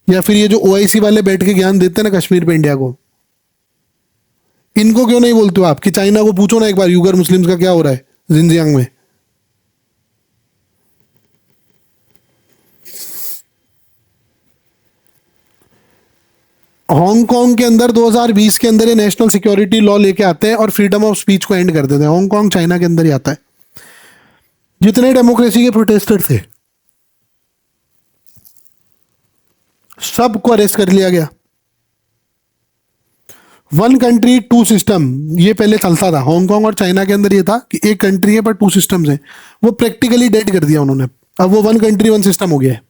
या फिर ये जो ओआईसी वाले बैठ के ज्ञान देते हैं ना कश्मीर पे इंडिया को, इनको क्यों नहीं बोलते हो आप कि चाइना को पूछो ना एक बार यूगर मुस्लिम्स का क्या हो रहा है जिनजियांग में? हांगकांग के अंदर 2020 के अंदर ये नेशनल सिक्योरिटी लॉ लेके आते हैं और फ्रीडम ऑफ स्पीच को एंड कर देते हैं। हांगकांग चाइना के अंदर ही आता है। जितने डेमोक्रेसी के प्रोटेस्टर थे सबको अरेस्ट कर लिया गया। वन कंट्री टू सिस्टम ये पहले चलता था, हांगकांग और चाइना के अंदर ये था कि एक कंट्री है पर टू सिस्टम्स हैं, वो प्रैक्टिकली डेड कर दिया उन्होंने। अब वो वन कंट्री वन सिस्टम हो गया है।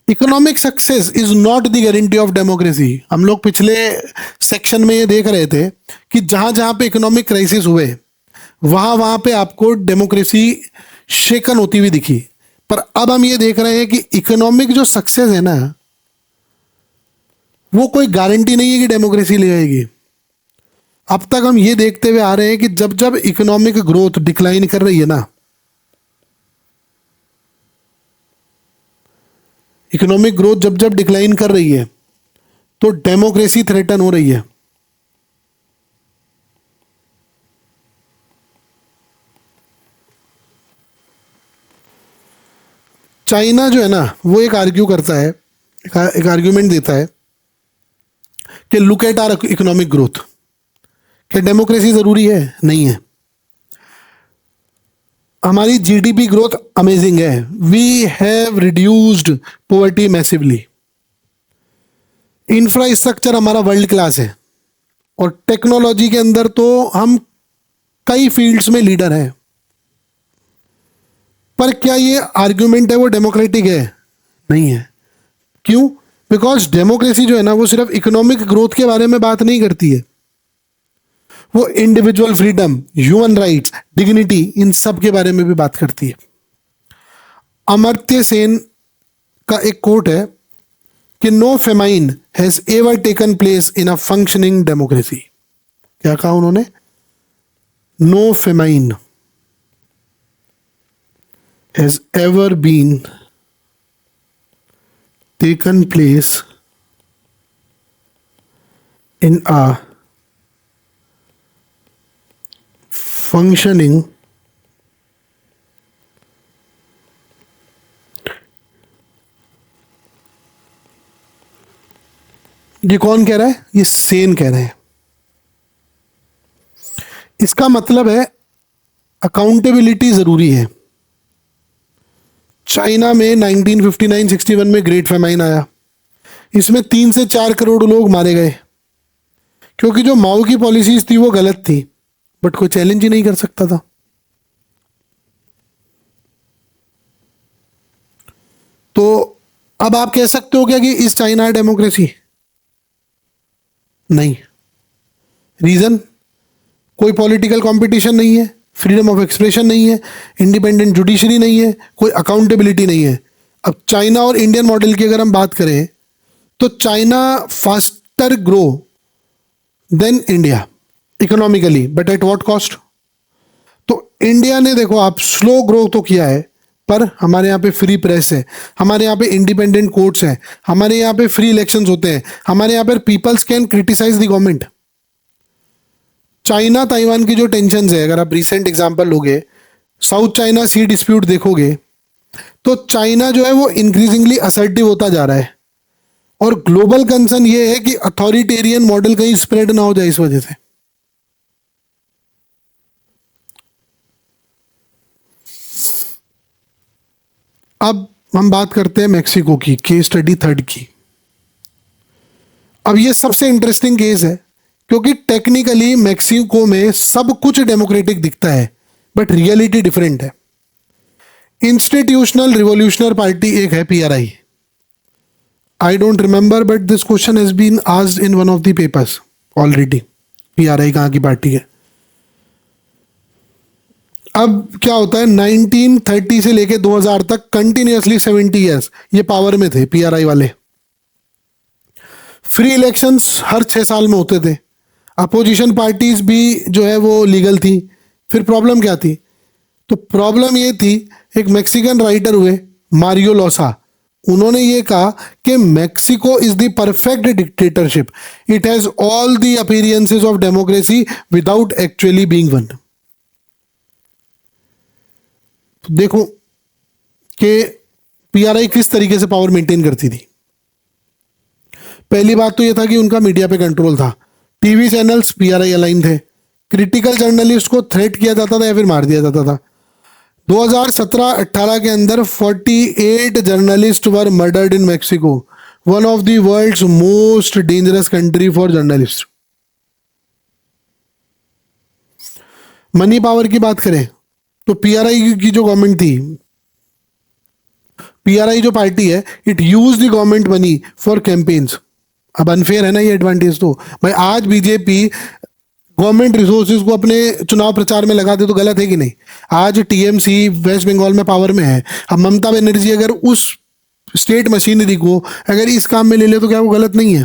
Economic success is not the guarantee of democracy. हम लोग पिछले सेक्शन में ये देख रहे थे कि जहां जहां पे इकोनॉमिक क्राइसिस हुए वहां वहां पे आपको डेमोक्रेसी शेकन होती हुई दिखी। पर अब हम ये देख रहे हैं कि इकोनॉमिक जो सक्सेस है ना, वो कोई गारंटी नहीं है कि डेमोक्रेसी ले आएगी। अब तक हम ये देखते हुए आ रहे हैं कि जब जब इकोनॉमिक ग्रोथ डिक्लाइन कर रही है ना, इकोनॉमिक ग्रोथ जब जब डिक्लाइन कर रही है तो डेमोक्रेसी थ्रेटन हो रही है। चाइना जो है ना, वो एक आर्ग्यू करता है, एक आर्ग्यूमेंट देता है कि look at our economic growth. क्या डेमोक्रेसी जरूरी है? नहीं है। हमारी जीडीपी ग्रोथ अमेजिंग है। We have reduced poverty massively. Infrastructure हमारा वर्ल्ड क्लास है और टेक्नोलॉजी के अंदर तो हम कई फील्ड्स में लीडर हैं। पर क्या ये आर्ग्यूमेंट है वो डेमोक्रेटिक है? नहीं है। क्यों? बिकॉज डेमोक्रेसी जो है ना, वो सिर्फ इकोनॉमिक ग्रोथ के बारे में बात नहीं करती है, वो individual freedom, human rights, dignity, इन सब के बारे में भी बात करती है। अमर्त्य सेन का एक कोट है कि no famine has ever taken place in a functioning democracy. क्या कहा उन्होंने? No famine has ever been taken place in a functioning ये कौन कह रहा है? ये सेन कह रहे हैं। इसका मतलब है अकाउंटेबिलिटी जरूरी है। चाइना में 1959-61 में ग्रेट फेमाइन आया। इसमें 3 से 4 करोड़ लोग मारे गए क्योंकि जो माओ की पॉलिसीज थी वो गलत थी, बट कोई चैलेंज ही नहीं कर सकता था। तो अब आप कह सकते हो क्या कि इस चाइना है डेमोक्रेसी? नहीं। रीजन? कोई पॉलिटिकल कंपटीशन नहीं है, फ्रीडम ऑफ एक्सप्रेशन नहीं है, इंडिपेंडेंट जुडिशरी नहीं है, कोई अकाउंटेबिलिटी नहीं है। अब चाइना और इंडियन मॉडल की अगर हम बात करें तो China faster grow than India economically, but at what cost? तो इंडिया ने देखो आप स्लो ग्रो तो किया है, पर हमारे यहाँ पे फ्री प्रेस है, हमारे यहाँ पे इंडिपेंडेंट कोर्ट्स हैं, हमारे यहाँ पे फ्री इलेक्शंस होते हैं, हमारे यहाँ पे peoples can criticise the government. China Taiwan की जो टेंशन है, अगर आप रिसेंट एग्जांपल लोगे, साउथ चाइना सी डिस्प्यूट देखोगे, तो चाइना जो है वो इंक्रीजिंगली असर्टिव होता जा रहा है और ग्लोबल कंसर्न ये है कि अथॉरिटेरियन मॉडल कहीं स्प्रेड ना हो जाए इस वजह से। अब हम बात करते हैं मेक्सिको की, केस स्टडी थर्ड की। अब ये सबसे इंटरेस्टिंग केस है क्योंकि टेक्निकली मेक्सिको में सब कुछ डेमोक्रेटिक दिखता है, बट रियलिटी डिफरेंट है। इंस्टीट्यूशनल रिवॉल्यूशनरी पार्टी एक है, PRI. I don't remember, but this question has been asked in one of the papers already. PRI कहाँ की पार्टी है? अब क्या होता है, 1930 से लेके 2000 तक कंटिन्यूअसली 70 इयर्स ये पावर में थे पीआरआई वाले। फ्री इलेक्शंस हर 6 साल में होते थे। अपोजिशन पार्टीज भी जो है वो लीगल थी। फिर प्रॉब्लम क्या थी? तो प्रॉब्लम ये थी, एक मैक्सिकन राइटर हुए मारियो लोसा, उन्होंने ये कहा कि Mexico is the perfect dictatorship, it has all the appearances of democracy without actually being one. देखो कि पीआरआई किस तरीके से पावर मेंटेन करती थी। पहली बात तो यह था कि उनका मीडिया पे कंट्रोल था, टीवी चैनल्स पीआरआई अलाइन थे, क्रिटिकल जर्नलिस्ट को थ्रेट किया जाता था या फिर मार दिया जाता था। 2017-18 के अंदर 48 journalist were murdered in Mexico, one of the world's most dangerous country for journalist. Money power की बात करें तो पीआरआई की जो गवर्नमेंट थी, पीआरआई जो पार्टी है, it use the government money for campaigns. अब अनफेयर है ना ये एडवांटेज? तो भाई आज बीजेपी गवर्नमेंट रिसोर्सेज को अपने चुनाव प्रचार में लगा दे तो गलत है कि नहीं? आज टीएमसी वेस्ट बंगाल में पावर में है, अब ममता बनर्जी अगर उस स्टेट मशीनरी को अगर इस काम में ले ले तो क्या वो गलत नहीं है?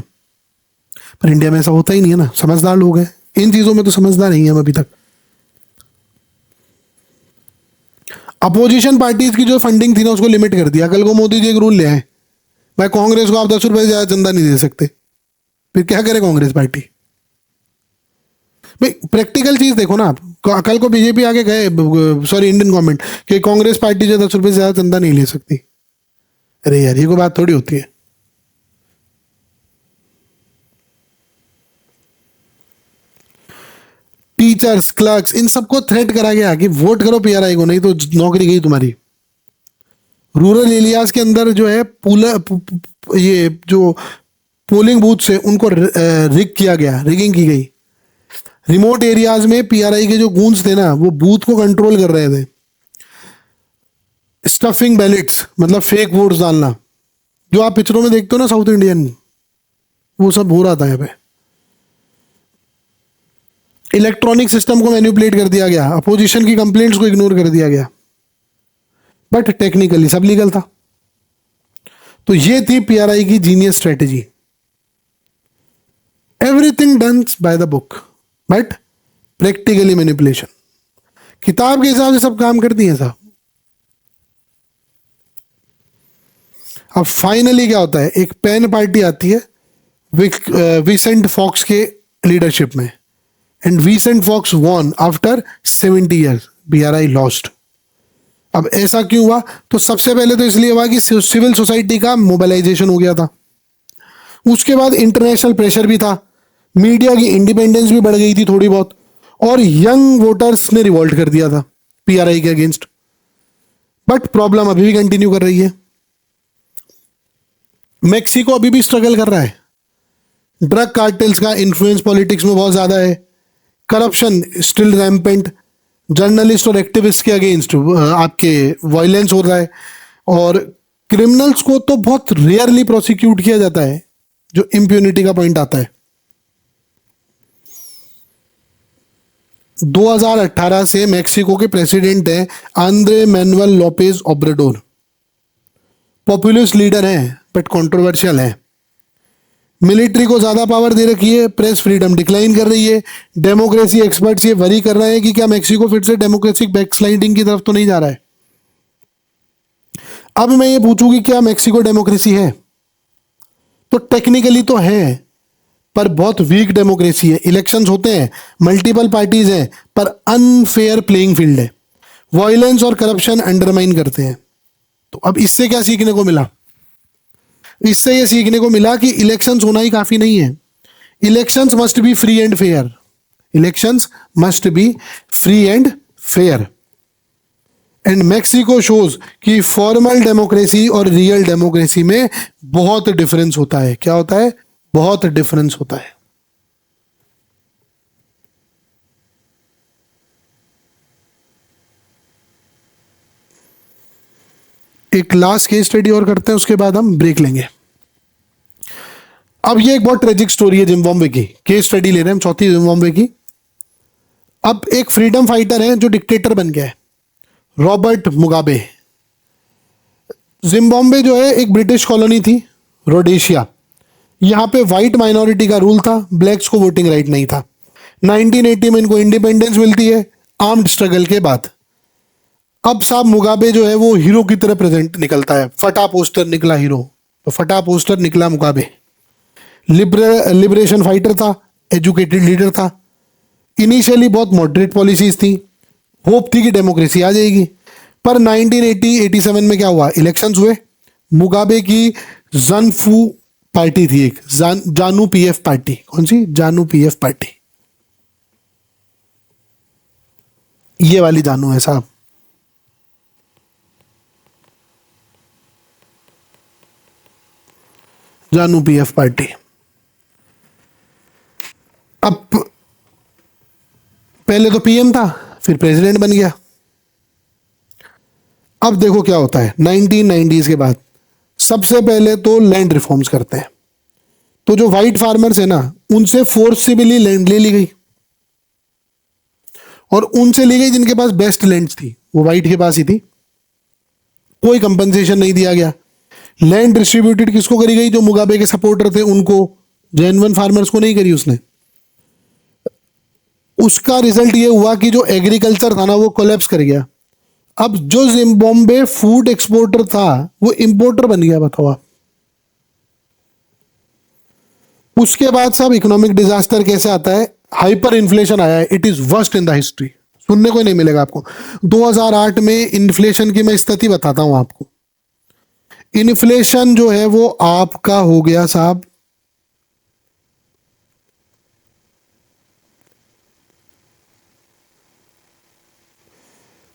पर इंडिया में ऐसा होता ही नहीं है ना, समझदार लोग हैं इन चीजों में, तो समझदार नहीं है हम अभी तक। अपोजिशन पार्टीज की जो फंडिंग थी ना उसको लिमिट कर दिया। कल को मोदी जी एक रूल ले आए भाई कांग्रेस को आप 10 रुपए से ज्यादा चंदा नहीं दे सकते, फिर क्या करे कांग्रेस पार्टी? भाई प्रैक्टिकल चीज देखो ना आप, कल को बीजेपी आगे गए, सॉरी इंडियन गवर्नमेंट, कि कांग्रेस पार्टी जो 10 रुपए से ज्यादा चंदा नहीं ले सकती। अरे यार ये कोई बात थोड़ी होती है। टीचर्स, क्लर्क्स, इन सबको थ्रेट करा गया कि वोट करो पीआरआई को, नहीं तो नौकरी गई तुम्हारी। रूरल एरियाज के अंदर जो है ये जो पोलिंग बूथ है उनको रिग किया गया, रिगिंग की गई। रिमोट एरियाज में पीआरआई के जो गूंज थे ना, वो बूथ को कंट्रोल कर रहे थे। स्टफिंग बैलेट्स, मतलब फेक वोट्स डालना, जो आप पिक्चरों में देखते हो ना साउथ इंडियन, वो सब हो रहा था यहाँ पे। इलेक्ट्रॉनिक सिस्टम को मैनिपुलेट कर दिया गया, अपोजिशन की कंप्लेंट्स को इग्नोर कर दिया गया, बट टेक्निकली सब लीगल था। तो ये थी पीआरआई की genius strategy, everything done by the book but practically manipulation. किताब के हिसाब से सब काम करती हैं साहब। अब फाइनली क्या होता है, एक पेन पार्टी आती है विसेंट फॉक्स के लीडरशिप में, and Vicente Fox won after 70 years, PRI lost. अब ऐसा क्यों हुआ? तो सबसे पहले तो इसलिए हुआ कि सिविल सोसाइटी का मोबिलाइजेशन हो गया था, उसके बाद इंटरनेशनल प्रेशर भी था, मीडिया की इंडिपेंडेंस भी बढ़ गई थी थोड़ी बहुत, और यंग वोटर्स ने रिवॉल्ट कर दिया था पीआरआई के अगेंस्ट। बट प्रॉब्लम अभी भी कंटिन्यू कर रही है। मेक्सिको अभी भी स्ट्रगल कर रहा है, ड्रग कार्टेल्स का इन्फ्लुएंस पॉलिटिक्स में बहुत ज्यादा है, करप्शन स्टिल रैम्पेंट, जर्नलिस्ट और एक्टिविस्ट के अगेंस्ट आपके वायलेंस हो रहा है, और क्रिमिनल्स को तो बहुत रेयरली प्रोसिक्यूट किया जाता है, जो इम्प्यूनिटी का पॉइंट आता है। 2018 से मेक्सिको के प्रेसिडेंट हैं Andre Manuel Lopez Obrador. Populist leader हैं बट कंट्रोवर्शियल हैं। मिलिट्री को ज्यादा पावर दे रखी है, प्रेस फ्रीडम डिक्लाइन कर रही है। डेमोक्रेसी एक्सपर्ट्स ये वरी कर रहे हैं कि क्या मेक्सिको फिर से डेमोक्रेटिक बैकस्लाइडिंग की तरफ तो नहीं जा रहा है। अब मैं ये पूछूं कि क्या मेक्सिको डेमोक्रेसी है? तो टेक्निकली तो है, पर बहुत वीक डेमोक्रेसी है। इलेक्शंस होते हैं, मल्टीपल पार्टीज हैं, पर अनफेयर प्लेइंग फील्ड है। वायलेंस और करप्शन अंडरमाइन करते हैं। तो अब इससे क्या सीखने को मिला? इससे यह सीखने को मिला कि इलेक्शंस होना ही काफी नहीं है। Elections must be free and fair. Elections must be free and fair. And Mexico shows कि फॉर्मल डेमोक्रेसी और रियल डेमोक्रेसी में बहुत डिफरेंस होता है। क्या होता है? बहुत डिफरेंस होता है। एक लास्ट केस स्टडी और करते हैं, उसके बाद हम ब्रेक लेंगे। अब ये एक बहुत ट्रेजिक स्टोरी है जिम्बाब्वे की। केस स्टडी ले रहे हैं हम, चौथी जिम्बाब्वे की। अब एक फ्रीडम फाइटर है जो डिक्टेटर बन गया है, रॉबर्ट मुगाबे। जिम्बाब्वे जो है एक ब्रिटिश कॉलोनी थी, रोडेशिया। यहां पे व्हाइट माइनॉरिटी का रूल था, ब्लैक्स को वोटिंग राइट नहीं था। 1980 में इनको इंडिपेंडेंस मिलती है, आर्म्ड स्ट्रगल के बाद। अब साहब मुगाबे जो है वो हीरो की तरह प्रेजेंट निकलता है, फटा पोस्टर निकला हीरो, तो फटा पोस्टर निकला मुगाबे। लिबरेशन फाइटर था, एजुकेटेड लीडर था। इनिशियली बहुत मॉडरेट पॉलिसीज थी, होप थी कि डेमोक्रेसी आ जाएगी। पर 1987 में क्या हुआ? इलेक्शंस हुए। मुगाबे की जानफू पार्टी थी एक, जानू पीएफ पार्टी। कौन सी? जानू पीएफ पार्टी। ये वाली जानू है साहब। जानू पीएफ पार्टी। अब पहले तो पीएम था, फिर प्रेसिडेंट बन गया। अब देखो क्या होता है 1990s के बाद। सबसे पहले तो लैंड रिफॉर्म्स करते हैं। तो जो व्हाइट फार्मर्स है ना, उनसे फोर्सिबली लैंड ले ली गई, और उनसे ली गई जिनके पास बेस्ट लैंड्स थी, वो व्हाइट के पास ही थी। कोई कंपनसेशन नहीं दिया गया। लैंड डिस्ट्रीब्यूटेड किसको करी गई? जो मुगाबे के सपोर्टर थे उनको, जेन्युइन फार्मर्स को नहीं करी उसने। उसका रिजल्ट ये हुआ कि जो एग्रीकल्चर था ना वो कोलैप्स कर गया। अब जो जिम्बाब्वे फूड एक्सपोर्टर था वो इंपोर्टर बन गया। बताओ आप, उसके बाद साहब इकोनॉमिक डिजास्टर कैसे आता है? हाइपर इन्फ्लेशन आया है, it is worst in the history, सुनने को ही नहीं मिलेगा आपको। 2008 में इन्फ्लेशन की मैं स्थिति बताता हूं आपको। इन्फ्लेशन जो है वो आपका हो गया साहब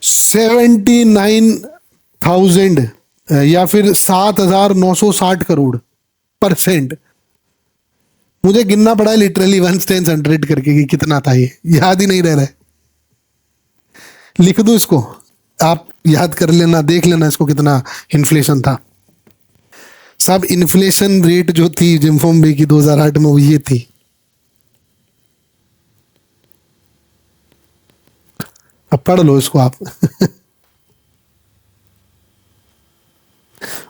79,000 या फिर 7,960 करोड़ %। मुझे गिनना पड़ा है लिटरली 1/100 करके कि कितना था, ये याद ही नहीं रह रहा है। लिख दूं इसको, आप याद कर लेना, देख लेना इसको कितना इन्फ्लेशन था। साहब इन्फ्लेशन रेट जो थी जिम्बाब्वे की 2008 में वो ये थी। अब पढ़ लो इसको आप।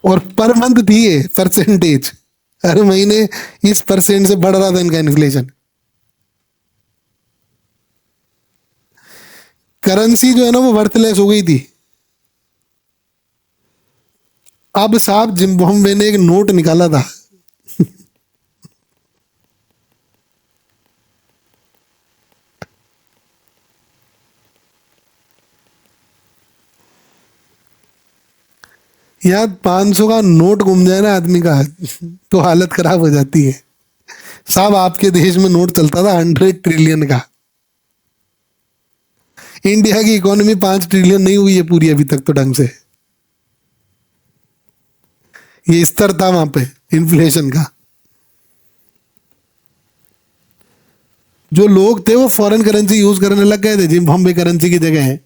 और पर मंथ थी ये परसेंटेज, हर महीने इस परसेंट से बढ़ रहा था इनका इन्फ्लेशन। करेंसी जो है ना वो वर्थलेस हो गई थी। अब साहब जिम्बाब्वे ने एक नोट निकाला था, यार 500 का नोट घूम जाए ना आदमी का तो हालत खराब हो जाती है। साहब आपके देश में नोट चलता था 100 ट्रिलियन का। इंडिया की इकोनॉमी 5 ट्रिलियन नहीं हुई है पूरी अभी तक तो ढंग से। ये स्तर था वहां पे इन्फ्लेशन का। जो लोग थे वो फॉरेन करेंसी यूज करने लग गए थे जिम्बाब्वे करेंसी की जगह।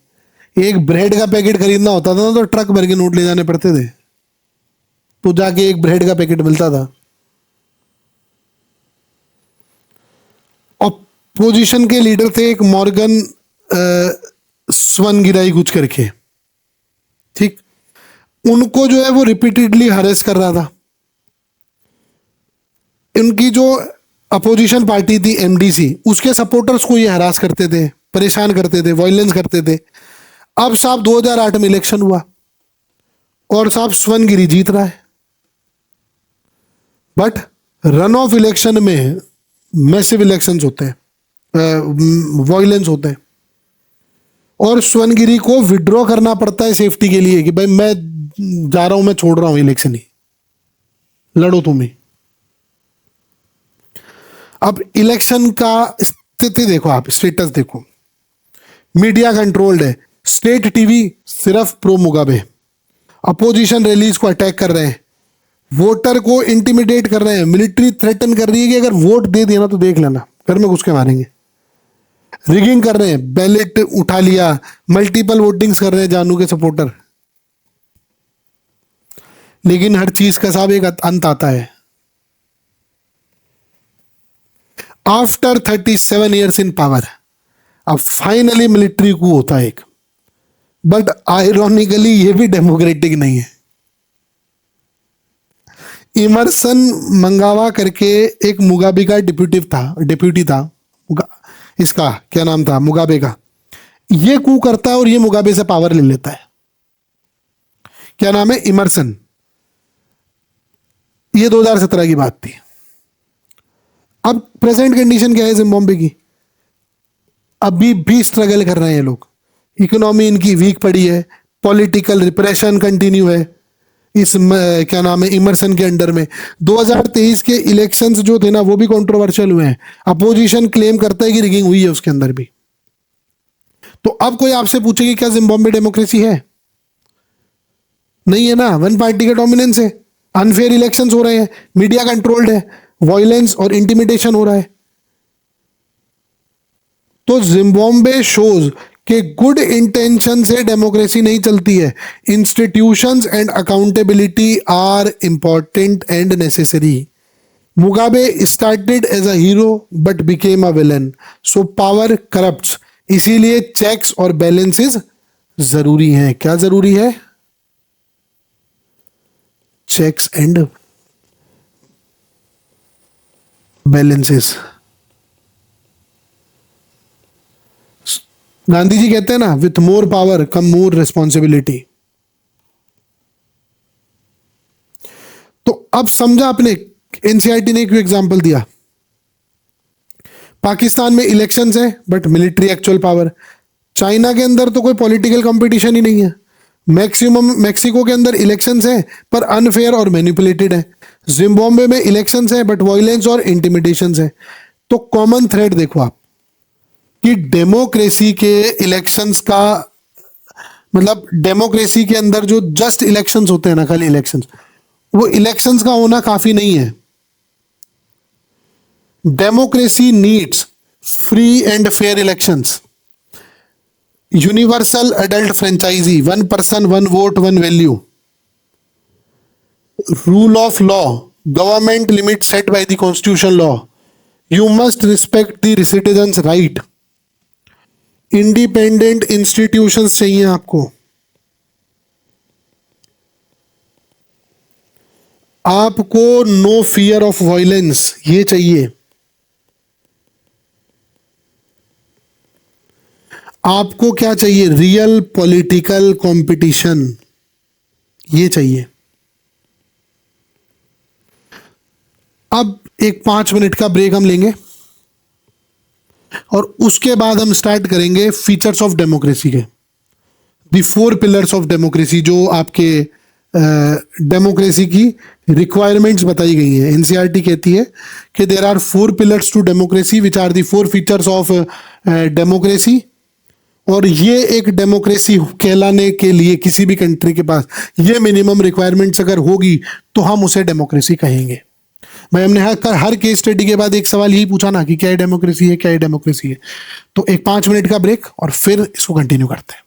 एक ब्रेड का पैकेट खरीदना होता था ना तो ट्रक भर के नोट ले जाने पड़ते थे, तो जाके एक ब्रेड का पैकेट मिलता था। ऑपोजिशन के लीडर थे एक मॉर्गन स्वनगिराई कुछ करके, ठीक। उनको जो है वो रिपीटेडली हरेस कर रहा था। उनकी जो अपोजिशन पार्टी थी एमडीसी, उसके सपोर्टर्स को ये हरास करते थे, परेशान करते थे, वायलेंस करते थे। अब साहब 2008 में इलेक्शन हुआ और साहब स्वनगिरी जीत रहा है, बट रन ऑफ इलेक्शन में मैसिव इलेक्शंस होते हैं, वायलेंस होते हैं, और स्वनगिरी को विड्रॉ करना पड़ता है सेफ्टी के लिए कि भाई मैं जा रहा हूं, मैं छोड़ रहा हूं इलेक्शन ही, लड़ो तुम ही। अब इलेक्शन का स्थिति देखो आप, स्टेटस देखो, मीडिया कंट्रोल्ड है, स्टेट टीवी सिर्फ प्रो मुगाबे, अपोजिशन रैलीज को अटैक कर रहे हैं, वोटर को इंटिमिडेट कर रहे हैं, मिलिट्री थ्रेटन कर रही है कि अगर वोट दे दिया ना तो देख लेना घर में घुस के मारेंगे, रिगिंग कर रहे हैं, बैलेट उठा लिया, मल्टीपल वोटिंग्स कर रहे हैं जानू के सपोर्टर। लेकिन हर चीज का साहब एक अंत आता है। आफ्टर 37 ईयर्स इन पावर अब फाइनली मिलिट्री कू होता है एक, बट आयरॉनिकली ये भी डेमोक्रेटिक नहीं है। इमरसन मंगावा करके एक मुगाबे का डिप्यूटी था, इसका क्या नाम था, मुगाबे का। ये कू करता है और ये मुगाबे से पावर ले लेता है। क्या नाम है, इमरसन। ये 2017 की बात थी। अब प्रेजेंट कंडीशन क्या है जिम्बाब्वे की? अभी भी स्ट्रगल कर रहे हैं ये लोग, इकोनॉमी इनकी वीक पड़ी है, पॉलिटिकल रिप्रेशन कंटिन्यू है इस क्या नाम है इमरसन के अंडर में। 2023 के इलेक्शंस जो थे ना वो भी कंट्रोवर्शियल हुए हैं, अपोजिशन क्लेम करता है कि रिगिंग हुई है उसके अंदर भी। तो अब कोई आपसे पूछे कि क्या जिम्बाब्वे डेमोक्रेसी है? नहीं है ना, वन पार्टी का डोमिनेंस है, अनफेयर इलेक्शंस हो रहे हैं, मीडिया कंट्रोल्ड है, वायलेंस और इंटिमिडेशन हो रहा है। तो जिम्बाब्वे शोज कि गुड इंटेंशन से डेमोक्रेसी नहीं चलती है, institutions and accountability are important and necessary. Mugabe started as a hero but became a villain, so power corrupts, इसीलिए चेक्स और बैलेंसेस जरूरी हैं। क्या जरूरी है? Checks and balances. Gandhi ji कहते हैं ना, with more power come more responsibility. तो अब समझा आपने एनसीईआरटी ने क्यों एग्जाम्पल दिया? पाकिस्तान में इलेक्शंस है but military actual power. China के अंदर तो कोई पॉलिटिकल कंपटीशन ही नहीं है। मैक्सिको के अंदर इलेक्शंस है पर अनफेयर और मैनिपुलेटेड है। जिम्बाब्वे में इलेक्शंस है बट वायलेंस और इंटिमिडेशंस है। तो कॉमन थ्रेड देखो आप कि डेमोक्रेसी के इलेक्शंस का मतलब डेमोक्रेसी के अंदर जो जस्ट इलेक्शंस होते हैं ना, खाली इलेक्शंस, वो इलेक्शंस का होना काफी नहीं है। Democracy needs free and fair elections, universal adult franchise, one person one vote one value, rule of law, government limit set by the constitution law, you must respect the citizens right, independent institutions चाहिए आपको, आपको no fear of violence ये चाहिए, आपको क्या चाहिए, real political competition ये चाहिए। अब एक 5 मिनट का ब्रेक हम लेंगे और उसके बाद हम स्टार्ट करेंगे फीचर्स ऑफ डेमोक्रेसी के, द 4 पिलर्स ऑफ डेमोक्रेसी, जो आपके डेमोक्रेसी की रिक्वायरमेंट्स बताई गई हैं। एनसीईआरटी कहती है कि there are 4 pillars to democracy which are the 4 features of democracy. और ये एक डेमोक्रेसी कहलाने के लिए किसी भी कंट्री के पास ये मिनिमम रिक्वायरमेंट्स अगर होगी तो हम उसे डेमोक्रेसी कहेंगे। भाई हमने हर केस स्टडी के बाद एक सवाल यही पूछा ना कि क्या है डेमोक्रेसी है, क्या है डेमोक्रेसी है। तो एक 5 मिनट का ब्रेक और फिर इसको कंटिन्यू करते हैं।